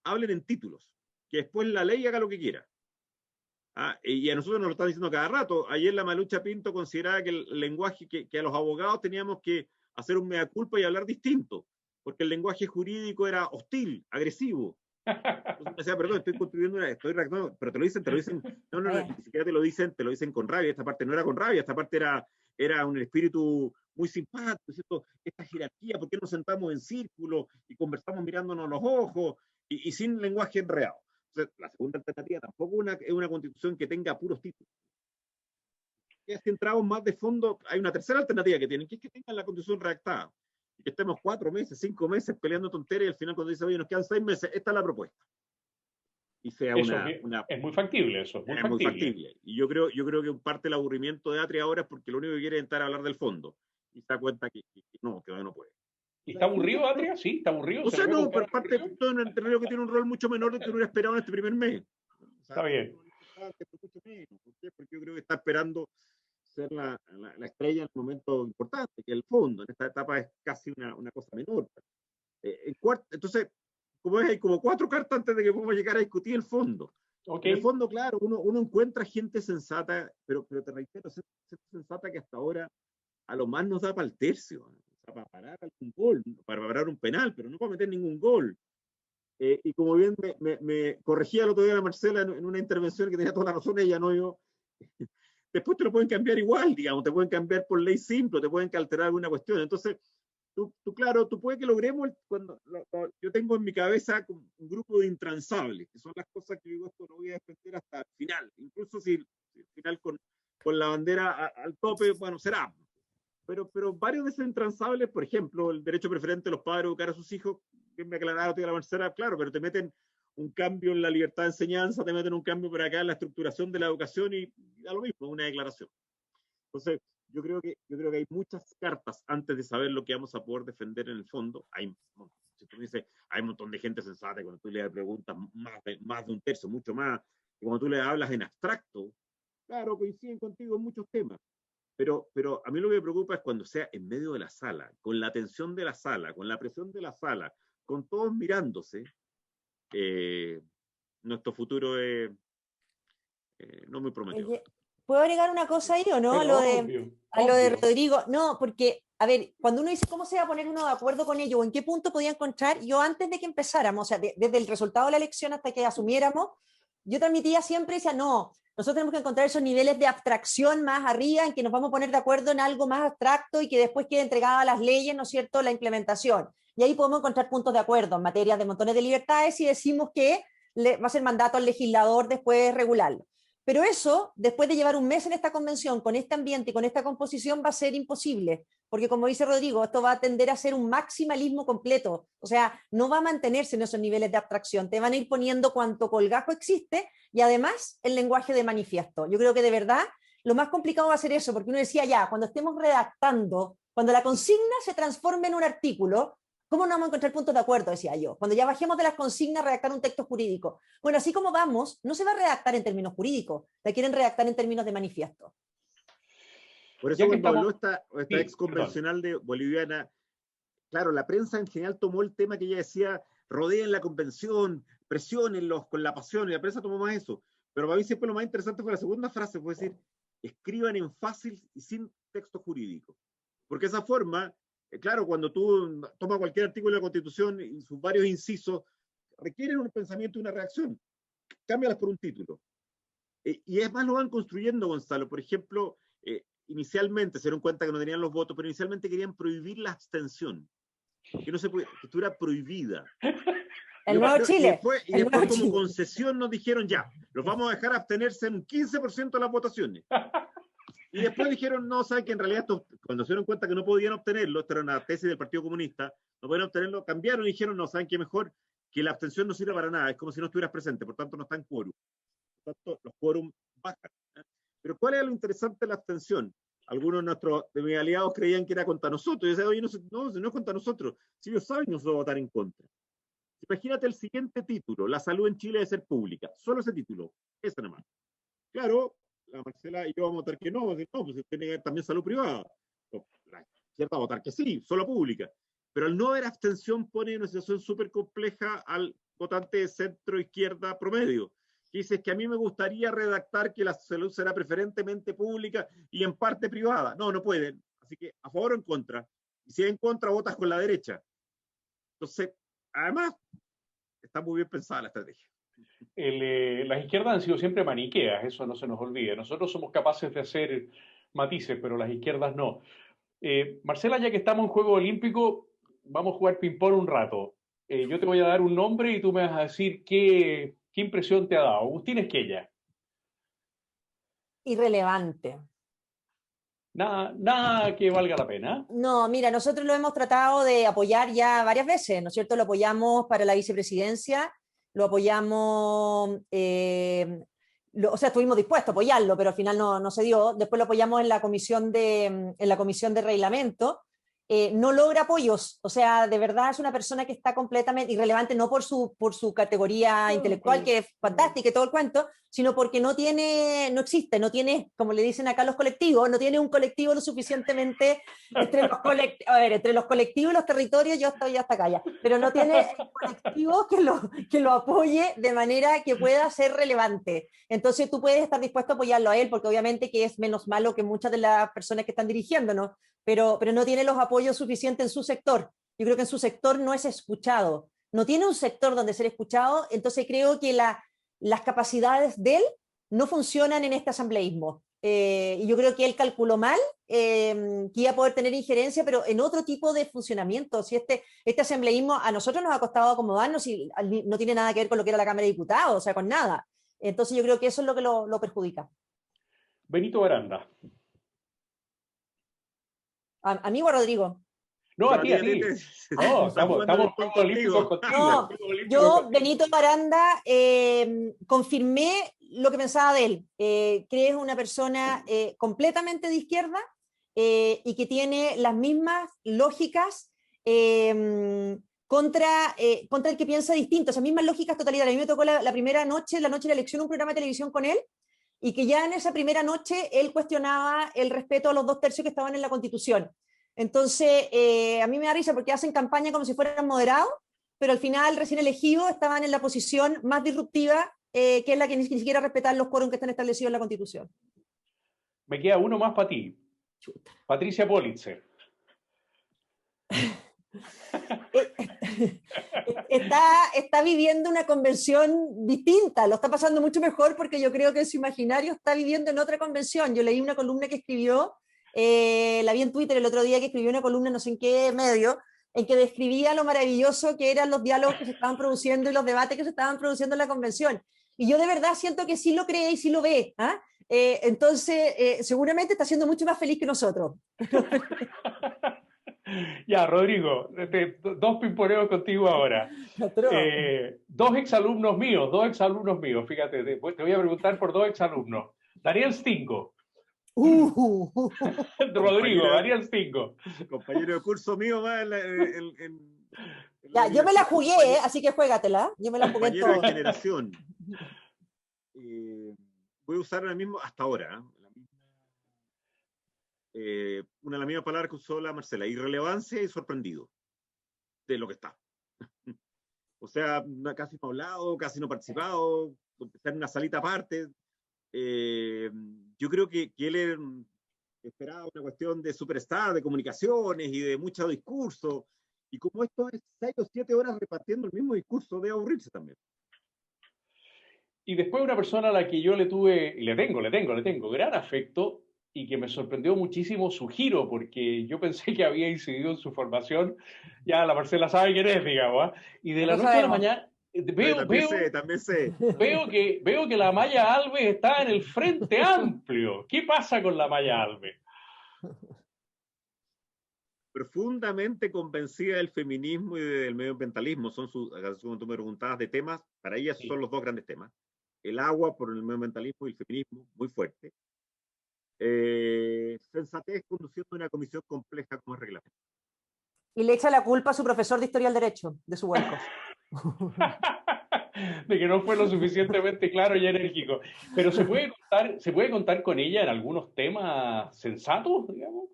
hablen en títulos, que después la ley haga lo que quiera. Y a nosotros nos lo están diciendo cada rato. Ayer la Malucha Pinto consideraba que el lenguaje, que a los abogados teníamos que hacer un mea culpa y hablar distinto, porque el lenguaje jurídico era hostil, agresivo. Entonces, decía, perdón, estoy construyendo estoy redactando, pero te lo dicen, no, ni siquiera te lo dicen con rabia. Esta parte no era con rabia, esta parte era un espíritu muy simpático, ¿cierto? Esta jerarquía, ¿por qué nos sentamos en círculo y conversamos mirándonos los ojos y sin lenguaje enredado? Entonces, la segunda alternativa tampoco es una constitución que tenga puros títulos. Si entramos más de fondo, hay una tercera alternativa que tienen, que es que tengan la constitución redactada. Y que estemos 4 meses, 5 meses peleando tonterías, y al final cuando dice, oye, nos quedan 6 meses, esta es la propuesta. Y sea es muy factible eso, es muy factible. Y yo creo que parte del aburrimiento de Atria ahora es porque lo único que quiere es entrar a hablar del fondo. Y se da cuenta que no puede. ¿Y está aburrido, Atria? Sí, está aburrido. O sea, no, pero parte de todo un terreno que tiene un rol mucho menor del que hubiera esperado en este primer mes. O sea, está bien. ¿Por qué? Porque yo creo que está esperando ser la estrella en el momento importante, que el fondo. En esta etapa es casi una cosa menor. Entonces, como hay como 4 cartas antes de que podamos llegar a discutir el fondo. Okay. En el fondo, claro, uno encuentra gente sensata, pero te reitero, gente sensata que hasta ahora a lo más nos da para el tercio, o sea, para parar algún gol, para parar un penal, pero no para meter ningún gol. Y como bien me corregía el otro día la Marcela en una intervención que tenía toda la razón, ella no yo. Después te lo pueden cambiar igual, digamos, te pueden cambiar por ley simple, te pueden alterar alguna cuestión. Entonces, tú puede que logremos, yo tengo en mi cabeza un grupo de intransables, que son las cosas que digo, esto lo voy a defender hasta el final, incluso si el final con la bandera al tope, bueno, será. Pero varios de esos intransables, por ejemplo, el derecho preferente de los padres a educar a sus hijos, que me aclaraba la Marcela, claro, pero te meten un cambio en la libertad de enseñanza, te meten un cambio por acá en la estructuración de la educación y da lo mismo, una declaración. Entonces, yo creo que hay muchas cartas antes de saber lo que vamos a poder defender en el fondo. Si tú dices, hay un montón de gente sensata, cuando tú le preguntas más de un tercio, mucho más, y cuando tú le hablas en abstracto, claro, coinciden contigo en muchos temas. Pero a mí lo que me preocupa es cuando sea en medio de la sala, con la tensión de la sala, con la presión de la sala, con todos mirándose, nuestro futuro es no muy prometedor. Oye, ¿puedo agregar una cosa ahí o no? Pero A lo de Rodrigo. No, porque, a ver, cuando uno dice cómo se va a poner uno de acuerdo con ello o en qué punto podía encontrar, yo antes de que empezáramos, o sea, desde el resultado de la elección hasta que asumiéramos, yo transmitía siempre, decía, no, nosotros tenemos que encontrar esos niveles de abstracción más arriba en que nos vamos a poner de acuerdo en algo más abstracto y que después quede entregada a las leyes, ¿no es cierto?, la implementación. Y ahí podemos encontrar puntos de acuerdo en materia de montones de libertades y decimos que va a ser mandato al legislador después regularlo. Pero eso, después de llevar un mes en esta convención, con este ambiente y con esta composición, va a ser imposible, porque como dice Rodrigo, esto va a tender a ser un maximalismo completo, o sea, no va a mantenerse en esos niveles de abstracción, te van a ir poniendo cuanto colgajo existe y además el lenguaje de manifiesto. Yo creo que de verdad lo más complicado va a ser eso, porque uno decía ya, cuando estemos redactando, cuando la consigna se transforme en un artículo, ¿cómo no vamos a encontrar puntos de acuerdo? Decía yo. Cuando ya bajemos de las consignas, redactar un texto jurídico. Bueno, así como vamos, no se va a redactar en términos jurídicos, la quieren redactar en términos de manifiesto. Por eso cuando habló esta ex convencional de boliviana, claro, la prensa en general tomó el tema que ella decía, rodeen la convención, presionenlos con la pasión, y la prensa tomó más eso. Pero para mí siempre lo más interesante fue la segunda frase, fue decir, escriban en fácil y sin texto jurídico. Porque esa forma, claro, cuando tú tomas cualquier artículo de la Constitución y sus varios incisos, requieren un pensamiento y una reacción. Cámbialas por un título. Y es más, lo van construyendo, Gonzalo. Por ejemplo, inicialmente se dieron cuenta que no tenían los votos, pero inicialmente querían prohibir la abstención. Que no se puede, que estuviera prohibida. El Nuevo Chile. Y después como concesión nos dijeron ya, los vamos a dejar abstenerse en un 15% de las votaciones. Y después dijeron, no, saben que en realidad cuando se dieron cuenta que no podían obtenerlo, esta era una tesis del Partido Comunista, no podían obtenerlo, cambiaron y dijeron, no, saben que mejor que la abstención no sirve para nada, es como si no estuvieras presente, por tanto no está en quórum. Por tanto, los quórum bajan. Pero ¿cuál es lo interesante de la abstención? Algunos de mis aliados creían que era contra nosotros. Yo decía, oye, no es contra nosotros. Si ellos saben, nosotros vamos a votar en contra. Imagínate el siguiente título: la salud en Chile debe ser pública. Solo ese título, ese nomás. Claro, la Marcela y yo vamos a votar que no, pues tiene que haber también salud privada. La izquierda va a votar que sí, solo pública. Pero al no haber abstención pone en una situación súper compleja al votante de centro-izquierda promedio, que dice que a mí me gustaría redactar que la salud será preferentemente pública y en parte privada. No, no pueden. Así que a favor o en contra. Y si es en contra, votas con la derecha. Entonces, además, está muy bien pensada la estrategia. Las izquierdas han sido siempre maniqueas, eso no se nos olvide. Nosotros somos capaces de hacer matices, pero las izquierdas no. Marcela, ya que estamos en Juego Olímpico, vamos a jugar ping-pong un rato. Yo te voy a dar un nombre y tú me vas a decir qué impresión te ha dado. Agustín Esquella. Irrelevante. Nada que valga la pena. No, mira, nosotros lo hemos tratado de apoyar ya varias veces, ¿no es cierto? Lo apoyamos para la vicepresidencia, lo apoyamos, o sea, estuvimos dispuestos a apoyarlo, pero al final no se dio. Después lo apoyamos en la comisión de reglamento. No logra apoyos, o sea, de verdad es una persona que está completamente irrelevante, no por su categoría intelectual, que es fantástica y todo el cuento, sino porque no existe, no tiene, como le dicen acá los colectivos, no tiene un colectivo lo suficientemente, entre los colectivos y los territorios yo estoy hasta acá ya, pero no tiene un colectivo que lo apoye de manera que pueda ser relevante. Entonces tú puedes estar dispuesto a apoyarlo a él, porque obviamente que es menos malo que muchas de las personas que están dirigiéndonos, pero no tiene los apoyos suficientes en su sector. Yo creo que en su sector no es escuchado. No tiene un sector donde ser escuchado, entonces creo que las capacidades de él no funcionan en este asambleísmo. Y yo creo que él calculó mal, que iba a poder tener injerencia, pero en otro tipo de funcionamiento. Si este asambleísmo a nosotros nos ha costado acomodarnos y no tiene nada que ver con lo que era la Cámara de Diputados, o sea, con nada. Entonces yo creo que eso es lo que lo perjudica. Benito Baranda. ¿A mí o a Rodrigo? No, a ti. No, estamos en Juegos Olímpicos contigo. No, yo, Benito Baranda, confirmé lo que pensaba de él. Que es una persona completamente de izquierda y que tiene las mismas lógicas contra el que piensa distinto, esas mismas lógicas totalitarias. A mí me tocó la primera noche, la noche de la elección, un programa de televisión con él, y que ya en esa primera noche él cuestionaba el respeto a los 2/3 que estaban en la Constitución. Entonces, a mí me da risa porque hacen campaña como si fueran moderados, pero al final, recién elegidos, estaban en la posición más disruptiva, que es la que ni siquiera respetan los quórums que están establecidos en la Constitución. Me queda uno más para ti. Chuta. Patricia Politzer. Está viviendo una convención distinta, lo está pasando mucho mejor porque yo creo que en su imaginario está viviendo en otra convención. Yo leí una columna que escribió, la vi en Twitter el otro día, que escribió una columna no sé en qué medio, en que describía lo maravilloso que eran los diálogos que se estaban produciendo y los debates que se estaban produciendo en la convención. Y yo de verdad siento que sí lo cree y sí lo ve. ¿Ah? Entonces, seguramente está siendo mucho más feliz que nosotros. Ya, Rodrigo, dos pimponeos contigo ahora. Dos exalumnos míos, fíjate, te voy a preguntar por dos exalumnos. Daniel Stingo. Rodrigo, Daniel Stingo. Compañero de curso mío más ya, yo me la jugué, así que juégatela. Yo me la jugué compañero de generación. Voy a usar la misma hasta ahora. Una de las mismas palabras que usó la Marcela: irrelevancia y sorprendido de lo que está. O sea, casi no ha hablado, casi no ha participado, está en una salita aparte. Yo creo que él esperaba una cuestión de superstar, de comunicaciones y de mucho discurso, y como esto es 6 o 7 horas repartiendo el mismo discurso, debe aburrirse también. Y después una persona a la que yo le tengo gran afecto y que me sorprendió muchísimo su giro, porque yo pensé que había incidido en su formación. Ya la Marcela sabe quién es, digamos, ¿eh? Y de la noche a la mañana También sé. Veo que la Maya Alves está en el Frente Amplio. ¿Qué pasa con la Maya Alves? Profundamente convencida del feminismo y del medioambientalismo. Son como tú me preguntabas de temas, para ella son los dos grandes temas. El agua por el medioambientalismo y el feminismo, muy fuerte. sensatez conduciendo una comisión compleja como es reglamento. Y le echa la culpa a su profesor de Historia del Derecho, de su vuelco. De que no fue lo suficientemente claro y enérgico. Pero ¿se puede contar con ella en algunos temas sensatos, digamos?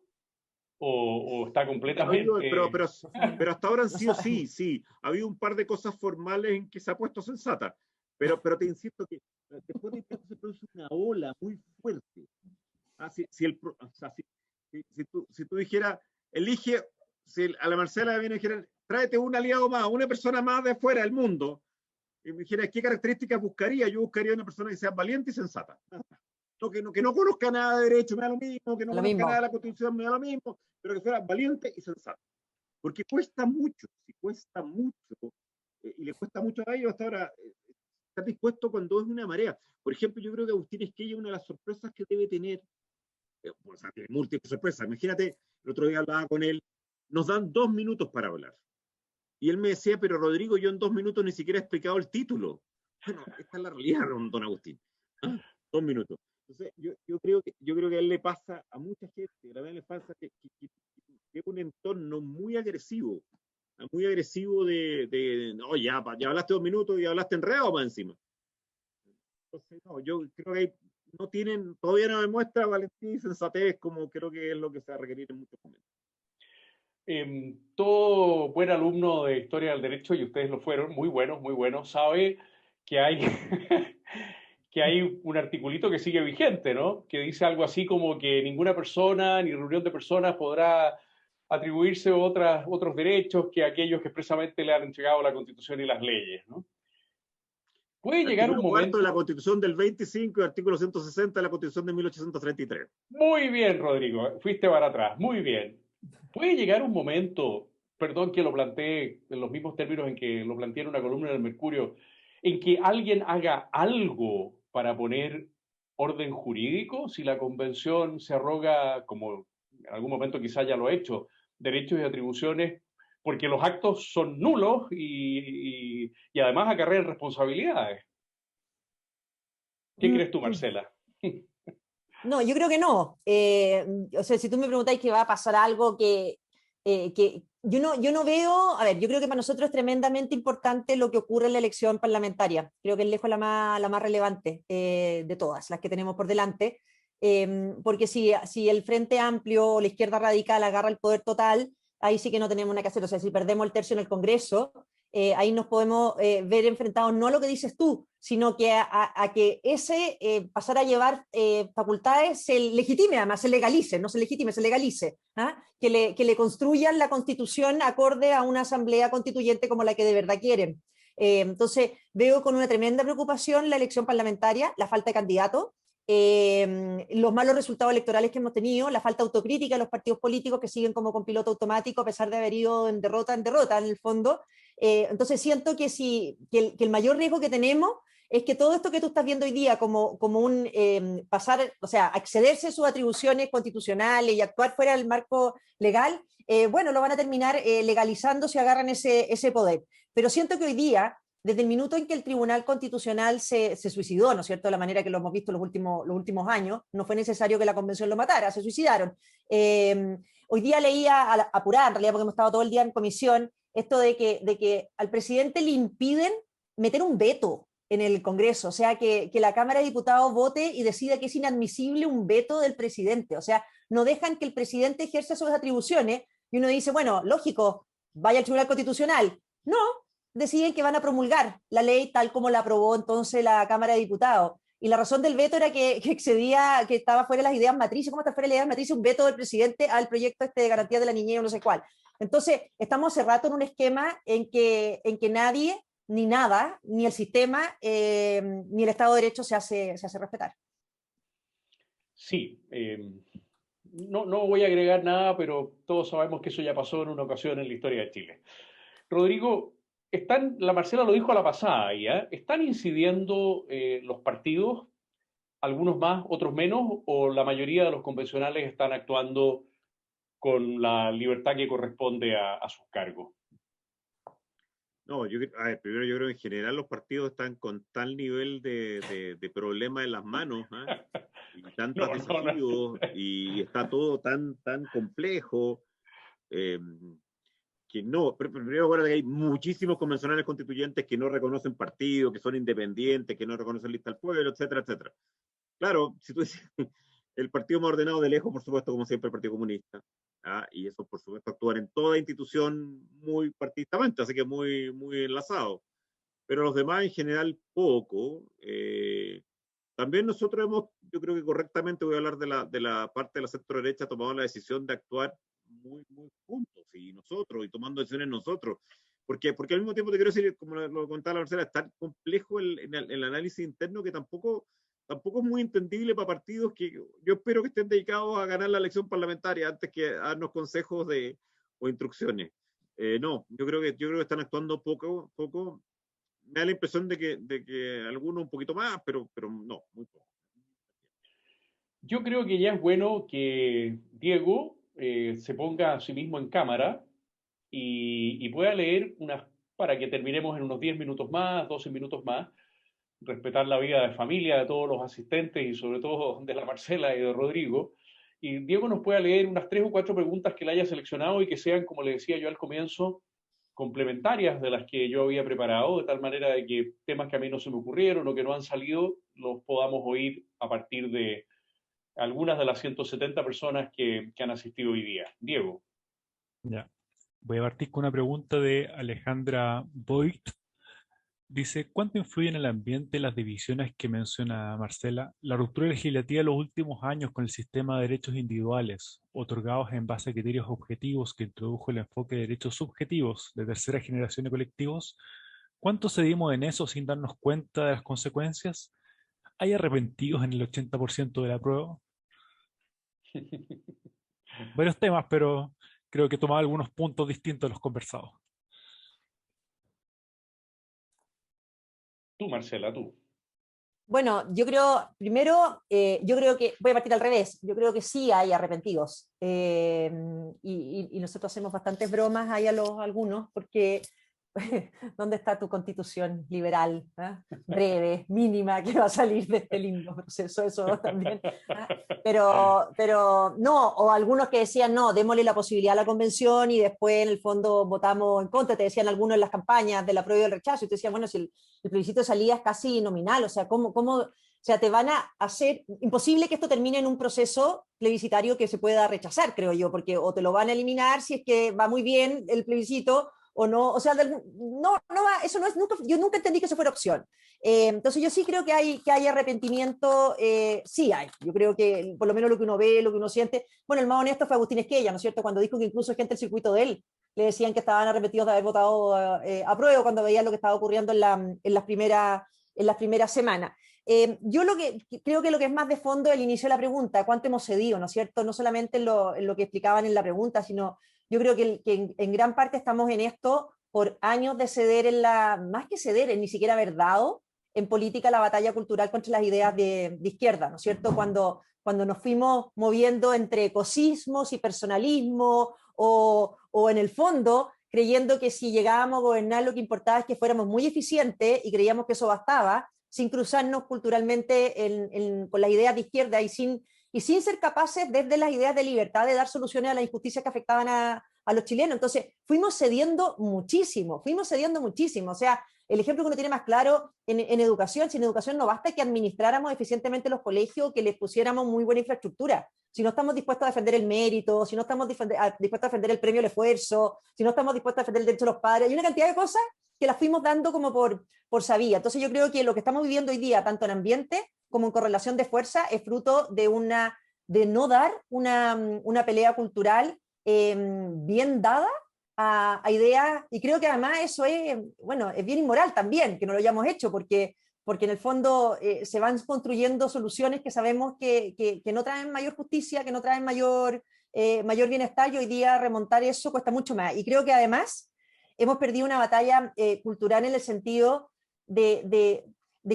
¿O está completamente...? Pero hasta ahora han sido sí. Ha habido un par de cosas formales en que se ha puesto sensata. Pero te insisto que después de que se produce una ola muy fuerte. Si tú dijeras, elige, si a la Marcela viene y dijera, tráete un aliado más, una persona más de fuera del mundo, y me dijera, ¿qué características buscaría? Yo buscaría una persona que sea valiente y sensata. Que no conozca nada de derecho, me da lo mismo, que no conozca nada de la Constitución, me da lo mismo, pero que fuera valiente y sensato. Porque cuesta mucho, y le cuesta mucho a ellos hasta ahora estar dispuesto cuando es una marea. Por ejemplo, yo creo que Agustín Esquella, una de las sorpresas que debe tener, o sea, tiene múltiples sorpresas. Imagínate, el otro día hablaba con él, nos dan 2 minutos para hablar. Y él me decía, pero Rodrigo, yo en 2 minutos ni siquiera he explicado el título. Bueno, esta es la realidad, don Agustín. 2 minutos. Entonces, yo creo que a él le pasa a mucha gente, a él le pasa que es un entorno muy agresivo no, ya hablaste 2 minutos y hablaste enredado más encima. Entonces, no, yo creo que todavía no demuestra valentía y sensatez como creo que es lo que se va a requerir en muchos momentos. Todo buen alumno de Historia del Derecho, y ustedes lo fueron, muy buenos, sabe que hay, que hay un articulito que sigue vigente, ¿no? Que dice algo así como que ninguna persona ni reunión de personas podrá atribuirse otros derechos que aquellos que expresamente le han entregado la Constitución y las leyes, ¿no? Puede llegar un Artículo 4 momento... de la Constitución del 25 y artículo 160 de la Constitución de 1833. Muy bien, Rodrigo, fuiste para atrás, muy bien. Puede llegar un momento, perdón que lo planteé en los mismos términos en que lo planteé en una columna del Mercurio, en que alguien haga algo para poner orden jurídico, si la convención se arroga, como en algún momento quizá ya lo ha hecho, derechos y atribuciones, porque los actos son nulos y además acarrean responsabilidades. ¿Qué crees tú, Marcela? No, yo creo que no. O sea, si tú me preguntáis que va a pasar algo que yo no veo, a ver, yo creo que para nosotros es tremendamente importante lo que ocurre en la elección parlamentaria. Creo que es lejos la más relevante de todas las que tenemos por delante. Porque si el Frente Amplio o la izquierda radical agarra el poder total, ahí sí que no tenemos nada que hacer. O sea, si perdemos el tercio en el Congreso, ahí nos podemos ver enfrentados no a lo que dices tú, sino que a que ese pasar a llevar facultades se legitime, además se legalice, no se legitime, se legalice, ¿ah? Que le construyan la constitución acorde a una asamblea constituyente como la que de verdad quieren. Entonces veo con una tremenda preocupación la elección parlamentaria, la falta de candidatos, los malos resultados electorales que hemos tenido, la falta de autocrítica de los partidos políticos que siguen como con piloto automático a pesar de haber ido en derrota en el fondo. Entonces siento que el mayor riesgo que tenemos es que todo esto que tú estás viendo hoy día como un pasar, o sea, accederse a sus atribuciones constitucionales y actuar fuera del marco legal, bueno, lo van a terminar legalizando si agarran ese poder. Pero siento que hoy día, desde el minuto en que el Tribunal Constitucional se suicidó, ¿no es cierto?, de la manera que lo hemos visto los últimos años, no fue necesario que la Convención lo matara, se suicidaron. Hoy día leía, apurada en realidad porque hemos estado todo el día en comisión, esto de que al presidente le impiden meter un veto en el Congreso, o sea, que la Cámara de Diputados vote y decida que es inadmisible un veto del presidente, o sea, no dejan que el presidente ejerza sus atribuciones, y uno dice, bueno, lógico, vaya al Tribunal Constitucional. No, deciden que van a promulgar la ley tal como la aprobó entonces la Cámara de Diputados. Y la razón del veto era que excedía, que estaba fuera de las ideas matrices. ¿Cómo está fuera de las ideas matrices un veto del presidente al proyecto de garantía de la niñez o no sé cuál? Entonces, estamos hace rato en un esquema en que nadie, ni nada, ni el sistema, ni el Estado de Derecho se hace respetar. Sí, no voy a agregar nada, pero todos sabemos que eso ya pasó en una ocasión en la historia de Chile. Rodrigo, la Marcela lo dijo a la pasada ya, ¿están incidiendo los partidos, algunos más, otros menos, o la mayoría de los convencionales están actuando con la libertad que corresponde a sus cargos? No, a ver, primero yo creo que en general los partidos están con tal nivel de problemas en las manos, ¿ah? Y tantos desafíos, y está todo tan complejo, eh, que no, primero acuérdate que hay muchísimos convencionales constituyentes que no reconocen partidos, que son independientes, que no reconocen lista al pueblo, etcétera, etcétera. Claro, si tú dices, el partido más ordenado de lejos, por supuesto, como siempre, el Partido Comunista, ¿ah? Y eso, por supuesto, actuar en toda institución muy partidistamente, así que muy enlazado. Pero los demás, en general, poco. También nosotros yo creo que correctamente, voy a hablar de la parte de la centro derecha, tomado la decisión de actuar muy juntos, y nosotros, y tomando decisiones nosotros. Porque al mismo tiempo te quiero decir, como lo contaba la Marcela, es tan complejo el análisis interno que tampoco es muy entendible para partidos que yo espero que estén dedicados a ganar la elección parlamentaria antes que a darnos consejos o instrucciones. No, yo creo que están actuando poco. Me da la impresión de que algunos un poquito más, pero no, muy poco. Yo creo que ya es bueno que Diego se ponga a sí mismo en cámara y pueda leer para que terminemos en unos 10 minutos más, 12 minutos más, respetar la vida de familia de todos los asistentes y sobre todo de la Marcela y de Rodrigo. Y Diego nos pueda leer unas 3 o 4 preguntas que le haya seleccionado y que sean, como le decía yo al comienzo, complementarias de las que yo había preparado, de tal manera de que temas que a mí no se me ocurrieron o que no han salido, los podamos oír a partir de algunas de las 170 personas que han asistido hoy día. Diego. Ya. Voy a partir con una pregunta de Alejandra Boyd. Dice, ¿cuánto influyen en el ambiente las divisiones que menciona Marcela? La ruptura legislativa de los últimos años con el sistema de derechos individuales, otorgados en base a criterios objetivos que introdujo el enfoque de derechos subjetivos de tercera generación de colectivos, ¿cuánto cedimos en eso sin darnos cuenta de las consecuencias? ¿Hay arrepentidos en el 80% de la prueba? Varios temas, pero creo que tomaba algunos puntos distintos de los conversados. Tú, Marcela, tú. Bueno, yo creo, primero, yo creo que, voy a partir al revés, yo creo que sí hay arrepentidos. Y nosotros hacemos bastantes bromas ahí a algunos, porque ¿dónde está tu constitución liberal? Breve, mínima, que va a salir de este lindo proceso, eso también. Pero no, o algunos que decían, no, démosle la posibilidad a la convención y después en el fondo votamos en contra, te decían algunos en las campañas del apruebo y del rechazo, y te decían, bueno, si el plebiscito de salida es casi nominal, o sea, o sea, te van a hacer imposible que esto termine en un proceso plebiscitario que se pueda rechazar, creo yo, porque o te lo van a eliminar si es que va muy bien el plebiscito, o no, o sea, eso no es, yo nunca entendí que eso fuera opción. Entonces yo sí creo que hay arrepentimiento, sí hay, yo creo que por lo menos lo que uno ve, lo que uno siente, bueno, el más honesto fue Agustín Esquella, ¿no es cierto?, cuando dijo que incluso gente del circuito de él le decían que estaban arrepentidos de haber votado a prueba cuando veían lo que estaba ocurriendo en las primeras semanas. Yo creo que lo que es más de fondo el inicio de la pregunta, cuánto hemos cedido, ¿no es cierto?, no solamente en lo que explicaban en la pregunta, sino yo creo que en gran parte estamos en esto por años de ceder más que ceder, en ni siquiera haber dado en política la batalla cultural contra las ideas de izquierda, ¿no es cierto?, cuando nos fuimos moviendo entre ecosismos y personalismo, o en el fondo creyendo que si llegábamos a gobernar lo que importaba es que fuéramos muy eficientes y creíamos que eso bastaba, sin cruzarnos culturalmente con las ideas de izquierda y sin ser capaces desde las ideas de libertad de dar soluciones a las injusticias que afectaban a los chilenos. Entonces fuimos cediendo muchísimo, o sea, el ejemplo que uno tiene más claro en educación, si en educación no basta que administráramos eficientemente los colegios, que les pusiéramos muy buena infraestructura, si no estamos dispuestos a defender el mérito, si no estamos dispuestos a defender el premio al esfuerzo, si no estamos dispuestos a defender el derecho de los padres, hay una cantidad de cosas que las fuimos dando como por sabía. Entonces yo creo que lo que estamos viviendo hoy día, tanto en ambiente como en correlación de fuerza, es fruto de no dar una pelea cultural bien dada a ideas, y creo que además eso es bien inmoral también, que no lo hayamos hecho, porque en el fondo se van construyendo soluciones que sabemos que no traen mayor justicia, que no traen mayor bienestar, y hoy día remontar eso cuesta mucho más. Y creo que además hemos perdido una batalla cultural en el sentido de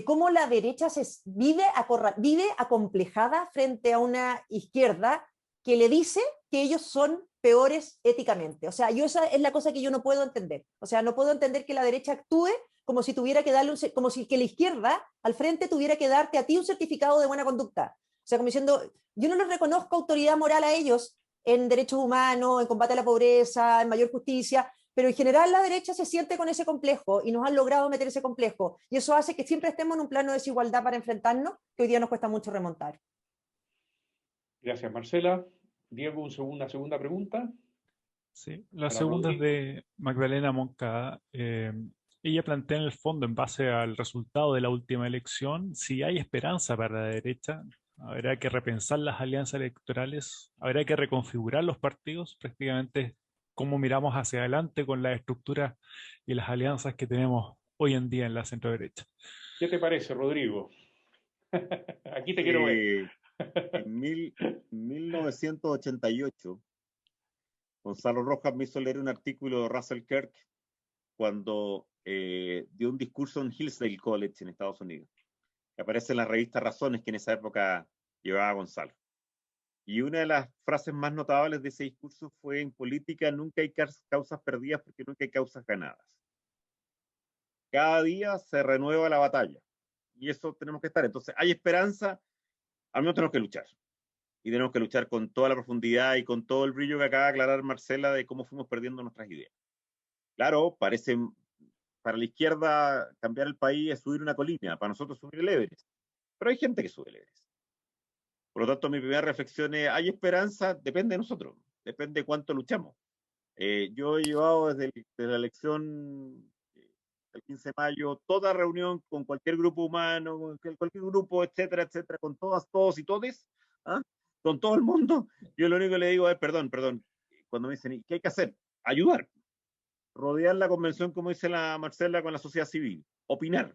cómo la derecha vive acomplejada frente a una izquierda que le dice que ellos son peores éticamente. O sea, esa es la cosa que yo no puedo entender. O sea, no puedo entender que la derecha actúe como si tuviera que darle como si que la izquierda al frente tuviera que darte a ti un certificado de buena conducta. O sea, como diciendo, yo no les reconozco autoridad moral a ellos en derechos humanos, en combate a la pobreza, en mayor justicia, pero en general la derecha se siente con ese complejo y nos han logrado meter ese complejo. Y eso hace que siempre estemos en un plano de desigualdad para enfrentarnos, que hoy día nos cuesta mucho remontar. Gracias, Marcela. Diego, una segunda pregunta. Sí, la Para segunda es Rodrigo. de Magdalena Moncada. Ella plantea en el fondo, en base al resultado de la última elección, si hay esperanza para la derecha, habrá que repensar las alianzas electorales, habrá que reconfigurar los partidos, prácticamente cómo miramos hacia adelante con la estructura y las alianzas que tenemos hoy en día en la centroderecha. ¿Qué te parece, Rodrigo? Aquí te quiero ver. En 1988, Gonzalo Rojas me hizo leer un artículo de Russell Kirk cuando dio un discurso en Hillsdale College en Estados Unidos, que aparece en la revista Razones, que en esa época llevaba Gonzalo. Y una de las frases más notables de ese discurso fue: en política nunca hay causas perdidas porque nunca hay causas ganadas. Cada día se renueva la batalla. Y eso tenemos que estar. Entonces, hay esperanza, al menos tenemos que luchar. Y tenemos que luchar con toda la profundidad y con todo el brillo que acaba de aclarar Marcela de cómo fuimos perdiendo nuestras ideas. Claro, parece para la izquierda cambiar el país es subir una colina, para nosotros subir el Everest. Pero hay gente que sube el Everest. Por lo tanto, mi primera reflexión es: ¿hay esperanza? Depende de nosotros, depende de cuánto luchamos. Yo he llevado desde la elección del 15 de mayo toda reunión con cualquier grupo humano, con cualquier grupo, etcétera, etcétera, con todas, todos y todes, ¿ah? Con todo el mundo. Yo lo único que le digo es: perdón, cuando me dicen, ¿qué hay que hacer? Ayudar. Rodear la convención, como dice la Marcela, con la sociedad civil. Opinar.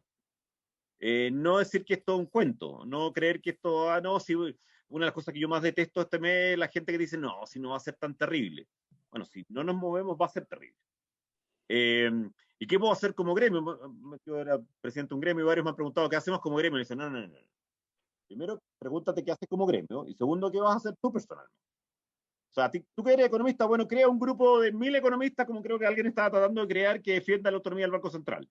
No decir que esto es un cuento, no creer que esto, no, si una de las cosas que yo más detesto este mes es la gente que dice, no, si no va a ser tan terrible. Bueno, si no nos movemos va a ser terrible. ¿Y qué puedo hacer como gremio? Yo era presidente de un gremio y varios me han preguntado, ¿qué hacemos como gremio? Y dicen, no. Primero, pregúntate qué haces como gremio, y segundo, ¿qué vas a hacer tú personalmente? O sea, tú que eres economista, bueno, crea un grupo de 1000 economistas, como creo que alguien estaba tratando de crear, que defienda la autonomía del Banco Central.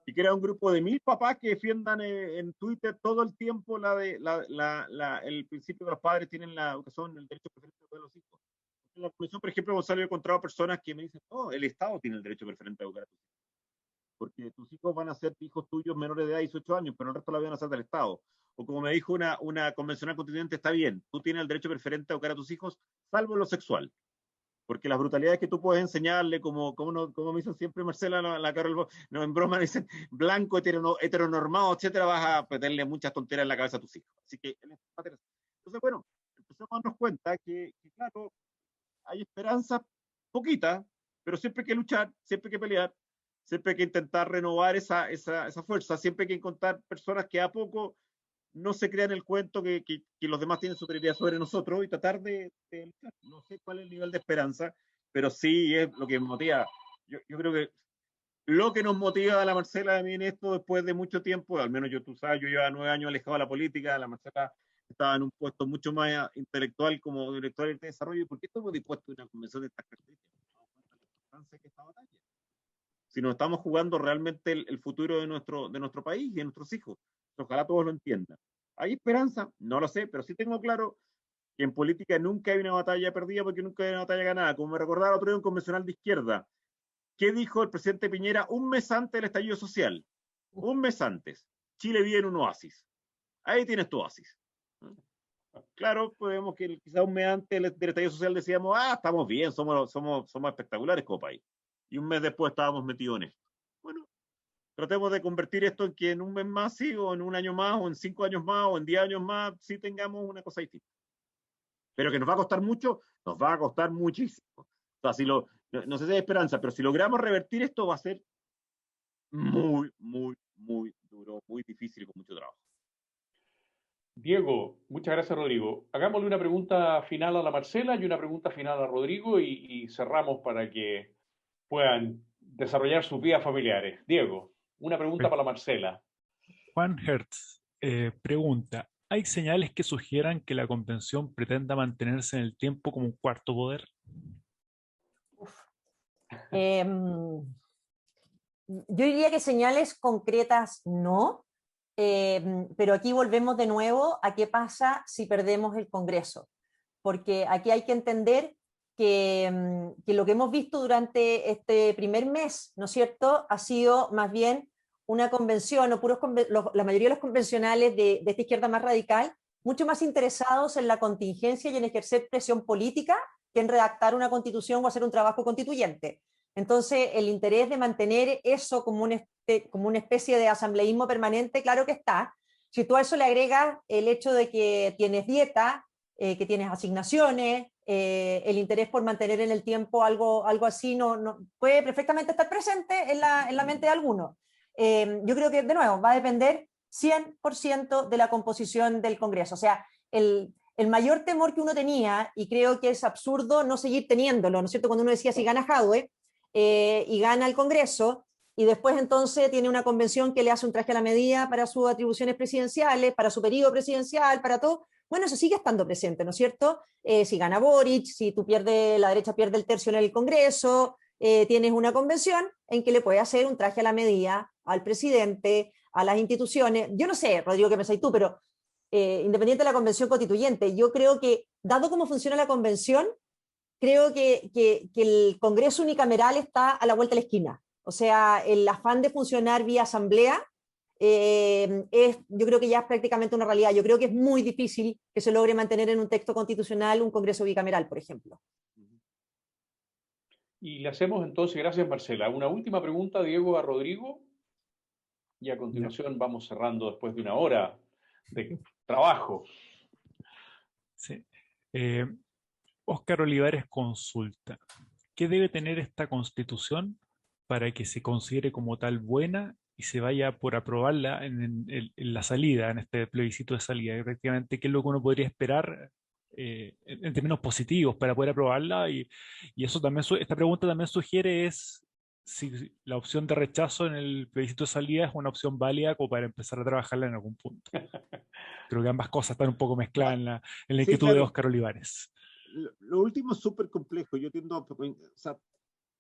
Y crea un grupo de 1000 papás que defiendan en Twitter todo el tiempo el principio que los padres tienen la educación, el derecho preferente de los hijos. En la comisión, por ejemplo, Gonzalo, he encontrado personas que me dicen, no, el Estado tiene el derecho preferente a educar a tus hijos. Porque tus hijos van a ser hijos tuyos menores de edad, 18 años, pero el resto la van a hacer del Estado. O como me dijo una convencional constituyente, está bien, tú tienes el derecho preferente a educar a tus hijos, salvo lo sexual. Porque las brutalidades que tú puedes enseñarle, como me dicen siempre Marcela, la Carol, no, en broma dicen blanco, heteronormado, etcétera, vas a meterle muchas tonteras en la cabeza a tus hijos. Así que, entonces, bueno, empezamos a darnos cuenta que claro, hay esperanza, poquita, pero siempre hay que luchar, siempre hay que pelear, siempre hay que intentar renovar esa fuerza, siempre hay que encontrar personas que a poco no se crean el cuento que los demás tienen superioridad sobre nosotros y tratar de luchar. No sé cuál es el nivel de esperanza, pero sí es lo que me motiva. Yo creo que lo que nos motiva a la Marcela a mí en esto, después de mucho tiempo, al menos tú sabes, yo llevaba 9 años alejado de la política, la Marcela estaba en un puesto mucho más intelectual como director de desarrollo. ¿Y por qué estamos dispuestos a una convención de estas características? ¿No nos damos cuenta de la importancia que esta batalla? Si nos estamos jugando realmente el futuro de nuestro país y de nuestros hijos. Ojalá todos lo entiendan. ¿Hay esperanza? No lo sé, pero sí tengo claro que en política nunca hay una batalla perdida porque nunca hay una batalla ganada. Como me recordaba otro día un convencional de izquierda, ¿qué dijo el presidente Piñera un mes antes del estallido social? Un mes antes. Chile vive en un oasis. Ahí tienes tu oasis. Claro, podemos que quizás un mes antes del estallido social decíamos, estamos bien, somos espectaculares como país. Y un mes después estábamos metidos en esto. Bueno, tratemos de convertir esto en que en un mes más, sí, o en un año más, o en 5 años más, o en 10 años más, sí tengamos una cosa distinta. Pero que nos va a costar mucho, nos va a costar muchísimo. O sea, no sé si hay esperanza, pero si logramos revertir esto va a ser muy, muy, muy duro, muy difícil y con mucho trabajo. Diego, muchas gracias, Rodrigo. Hagámosle una pregunta final a la Marcela y una pregunta final a Rodrigo y cerramos para que puedan desarrollar sus vidas familiares. Diego, una pregunta para la Marcela. Juan Hertz pregunta, ¿Hay señales que sugieran que la convención pretenda mantenerse en el tiempo como un cuarto poder? Yo diría que señales concretas no, pero aquí volvemos de nuevo a qué pasa si perdemos el Congreso, porque aquí hay que entender que lo que hemos visto durante este primer mes, ¿no es cierto?, ha sido más bien una convención, o la mayoría de los convencionales de esta izquierda más radical, mucho más interesados en la contingencia y en ejercer presión política que en redactar una constitución o hacer un trabajo constituyente. Entonces, el interés de mantener eso como una especie de asambleísmo permanente, claro que está. Si tú a eso le agregas el hecho de que tienes dieta, que tienes asignaciones, el interés por mantener en el tiempo algo así puede perfectamente estar presente en la mente de algunos. Yo creo que, de nuevo, va a depender 100% de la composición del Congreso. O sea, el mayor temor que uno tenía, y creo que es absurdo no seguir teniéndolo, ¿no es cierto? Cuando uno decía si gana Jadwe y gana el Congreso, y después entonces tiene una convención que le hace un traje a la medida para sus atribuciones presidenciales, para su periodo presidencial, para todo, bueno, eso sigue estando presente, ¿no es cierto? Si gana Boric, si la derecha pierde el tercio en el Congreso, tienes una convención en que le puede hacer un traje a la medida al presidente, a las instituciones. Yo no sé, Rodrigo, qué pensáis tú, pero independiente de la convención constituyente, yo creo que, dado cómo funciona la convención, creo que el Congreso unicameral está a la vuelta de la esquina. O sea, el afán de funcionar vía asamblea yo creo que ya es prácticamente una realidad. Yo creo que es muy difícil que se logre mantener en un texto constitucional un Congreso bicameral, por ejemplo. Y le hacemos entonces, gracias Marcela, una última pregunta, Diego, a Rodrigo, y a continuación vamos cerrando después de una hora de trabajo. Sí. Óscar Olivares consulta, ¿qué debe tener esta Constitución para que se considere como tal buena y se vaya por aprobarla en la salida, en este plebiscito de salida? Y prácticamente, ¿qué es lo que uno podría esperar en términos positivos para poder aprobarla? Y eso también, esta pregunta también sugiere es si la opción de rechazo en el plebiscito de salida es una opción válida como para empezar a trabajarla en algún punto. Creo que ambas cosas están un poco mezcladas en la inquietud claro. de Óscar Olivares. Lo último es súper complejo. Yo tiendo o sea,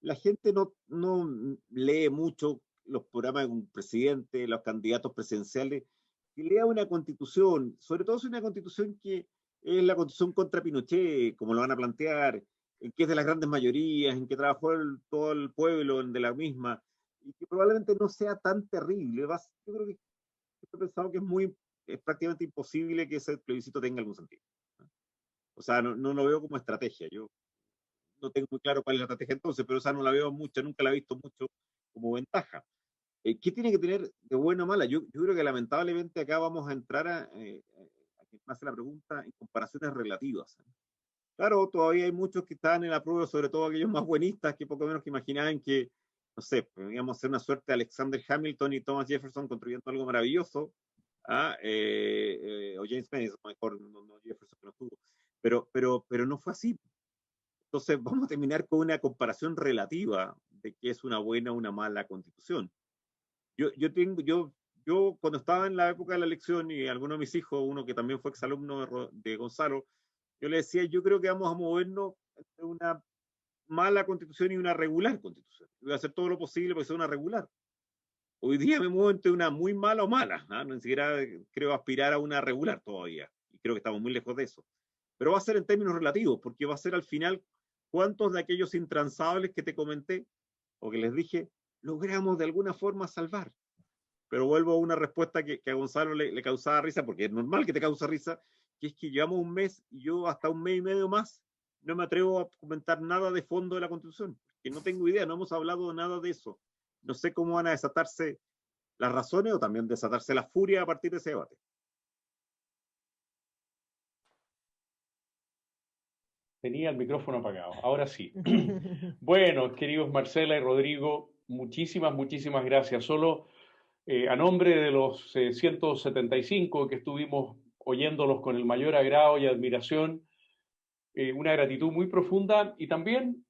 la gente no lee mucho los programas de un presidente, los candidatos presidenciales, que lea una constitución, sobre todo si una constitución que es la constitución contra Pinochet, como lo van a plantear, en que es de las grandes mayorías, en que trabajó todo el pueblo de la misma, y que probablemente no sea tan terrible. Yo creo que he pensado que es prácticamente imposible que ese plebiscito tenga algún sentido. O sea, no lo veo como estrategia. Yo no tengo muy claro cuál es la estrategia entonces, pero esa no la veo mucho, nunca la he visto mucho como ventaja. ¿Qué tiene que tener de buena o mala? Yo creo que lamentablemente acá vamos a entrar a quien me hace la pregunta en comparaciones relativas. Claro, todavía hay muchos que están en la prueba, sobre todo aquellos más buenistas que poco menos que imaginaban que, no sé, íbamos a hacer una suerte de Alexander Hamilton y Thomas Jefferson construyendo algo maravilloso, o James Madison, mejor, no Jefferson que no estuvo, pero no fue así. Entonces vamos a terminar con una comparación relativa de qué es una buena o una mala constitución. Yo cuando estaba en la época de la elección y algunos de mis hijos, uno que también fue exalumno de Gonzalo, yo le decía, yo creo que vamos a movernos entre una mala constitución y una regular constitución. Voy a hacer todo lo posible para que sea una regular. Hoy día me muevo entre una muy mala o mala, ¿no? Ni siquiera creo aspirar a una regular todavía, y creo que estamos muy lejos de eso. Pero va a ser en términos relativos, porque va a ser al final cuántos de aquellos intransables que te comenté o que les dije, logramos de alguna forma salvar. Pero vuelvo a una respuesta que a Gonzalo le causaba risa, porque es normal que te cause risa, que es que llevamos un mes y yo hasta un mes y medio más no me atrevo a comentar nada de fondo de la Constitución, que no tengo idea, no hemos hablado nada de eso. No sé cómo van a desatarse las razones o también desatarse la furia a partir de ese debate. Tenía el micrófono apagado, ahora sí. Bueno, queridos Marcela y Rodrigo, muchísimas gracias. Solo a nombre de los 175 que estuvimos oyéndolos con el mayor agrado y admiración, una gratitud muy profunda y también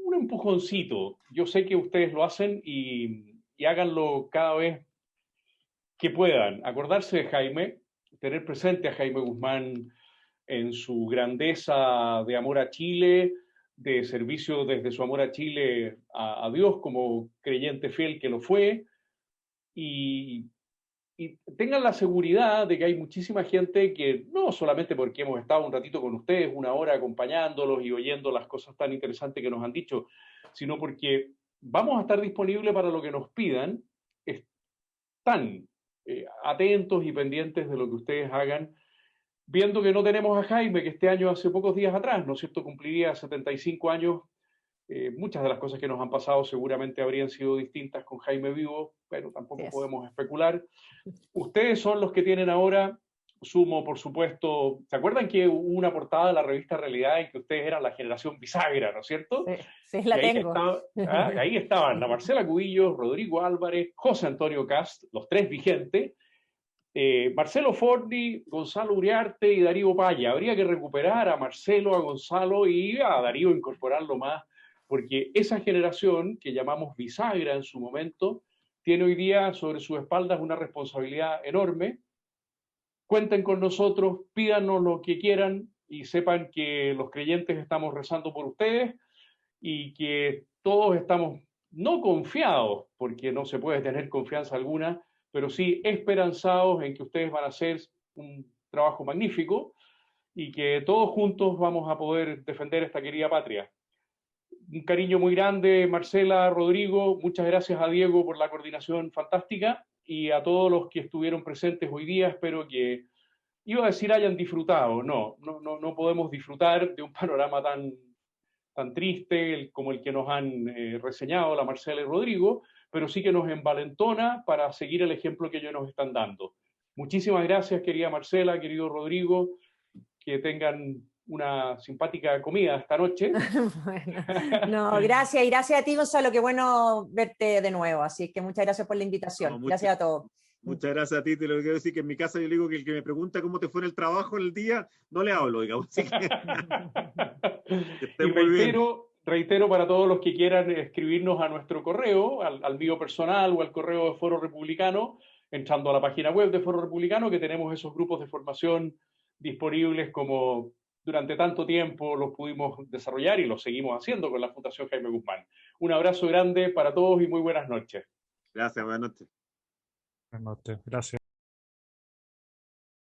un empujoncito. Yo sé que ustedes lo hacen y háganlo cada vez que puedan. Acordarse de Jaime, tener presente a Jaime Guzmán en su grandeza de amor a Chile, de servicio desde su amor a Chile a Dios como creyente fiel que lo fue, y tengan la seguridad de que hay muchísima gente que, no solamente porque hemos estado un ratito con ustedes, una hora acompañándolos y oyendo las cosas tan interesantes que nos han dicho, sino porque vamos a estar disponibles para lo que nos pidan, están atentos y pendientes de lo que ustedes hagan, viendo que no tenemos a Jaime, que este año, hace pocos días atrás, ¿no es cierto?, cumpliría 75 años. Muchas de las cosas que nos han pasado seguramente habrían sido distintas con Jaime vivo, pero tampoco podemos especular. Ustedes son los que tienen ahora, sumo por supuesto, ¿se acuerdan que hubo una portada de la revista Realidad en que ustedes eran la generación bisagra, ¿no es cierto? Sí, la tengo. Ahí estaban la Marcela Cubillos, Rodrigo Álvarez, José Antonio Cast, los tres vigentes, Marcelo Forni, Gonzalo Uriarte y Darío Paya. Habría que recuperar a Marcelo, a Gonzalo y a Darío, incorporarlo más, porque esa generación que llamamos bisagra en su momento tiene hoy día sobre sus espaldas una responsabilidad enorme. Cuenten con nosotros, pídanos lo que quieran y sepan que los creyentes estamos rezando por ustedes y que todos estamos no confiados, porque no se puede tener confianza alguna, pero sí esperanzados en que ustedes van a hacer un trabajo magnífico y que todos juntos vamos a poder defender esta querida patria. Un cariño muy grande, Marcela, Rodrigo, muchas gracias a Diego por la coordinación fantástica y a todos los que estuvieron presentes hoy día. Espero que, iba a decir, hayan disfrutado. No podemos disfrutar de un panorama tan triste como el que nos han reseñado la Marcela y Rodrigo, pero sí que nos envalentona para seguir el ejemplo que ellos nos están dando. Muchísimas gracias, querida Marcela, querido Rodrigo, que tengan una simpática comida esta noche. Bueno, no, gracias, y gracias a ti, Gonzalo, qué bueno verte de nuevo, así que muchas gracias por la invitación. No, gracias a todos. Muchas gracias a ti, te lo quiero decir que en mi casa yo le digo que el que me pregunta cómo te fue en el trabajo en el día, no le hablo, digamos. Así que reitero para todos los que quieran escribirnos a nuestro correo, al mío personal o al correo de Foro Republicano, entrando a la página web de Foro Republicano, que tenemos esos grupos de formación disponibles como durante tanto tiempo los pudimos desarrollar y los seguimos haciendo con la Fundación Jaime Guzmán. Un abrazo grande para todos y muy buenas noches. Gracias, buenas noches. Buenas noches, gracias.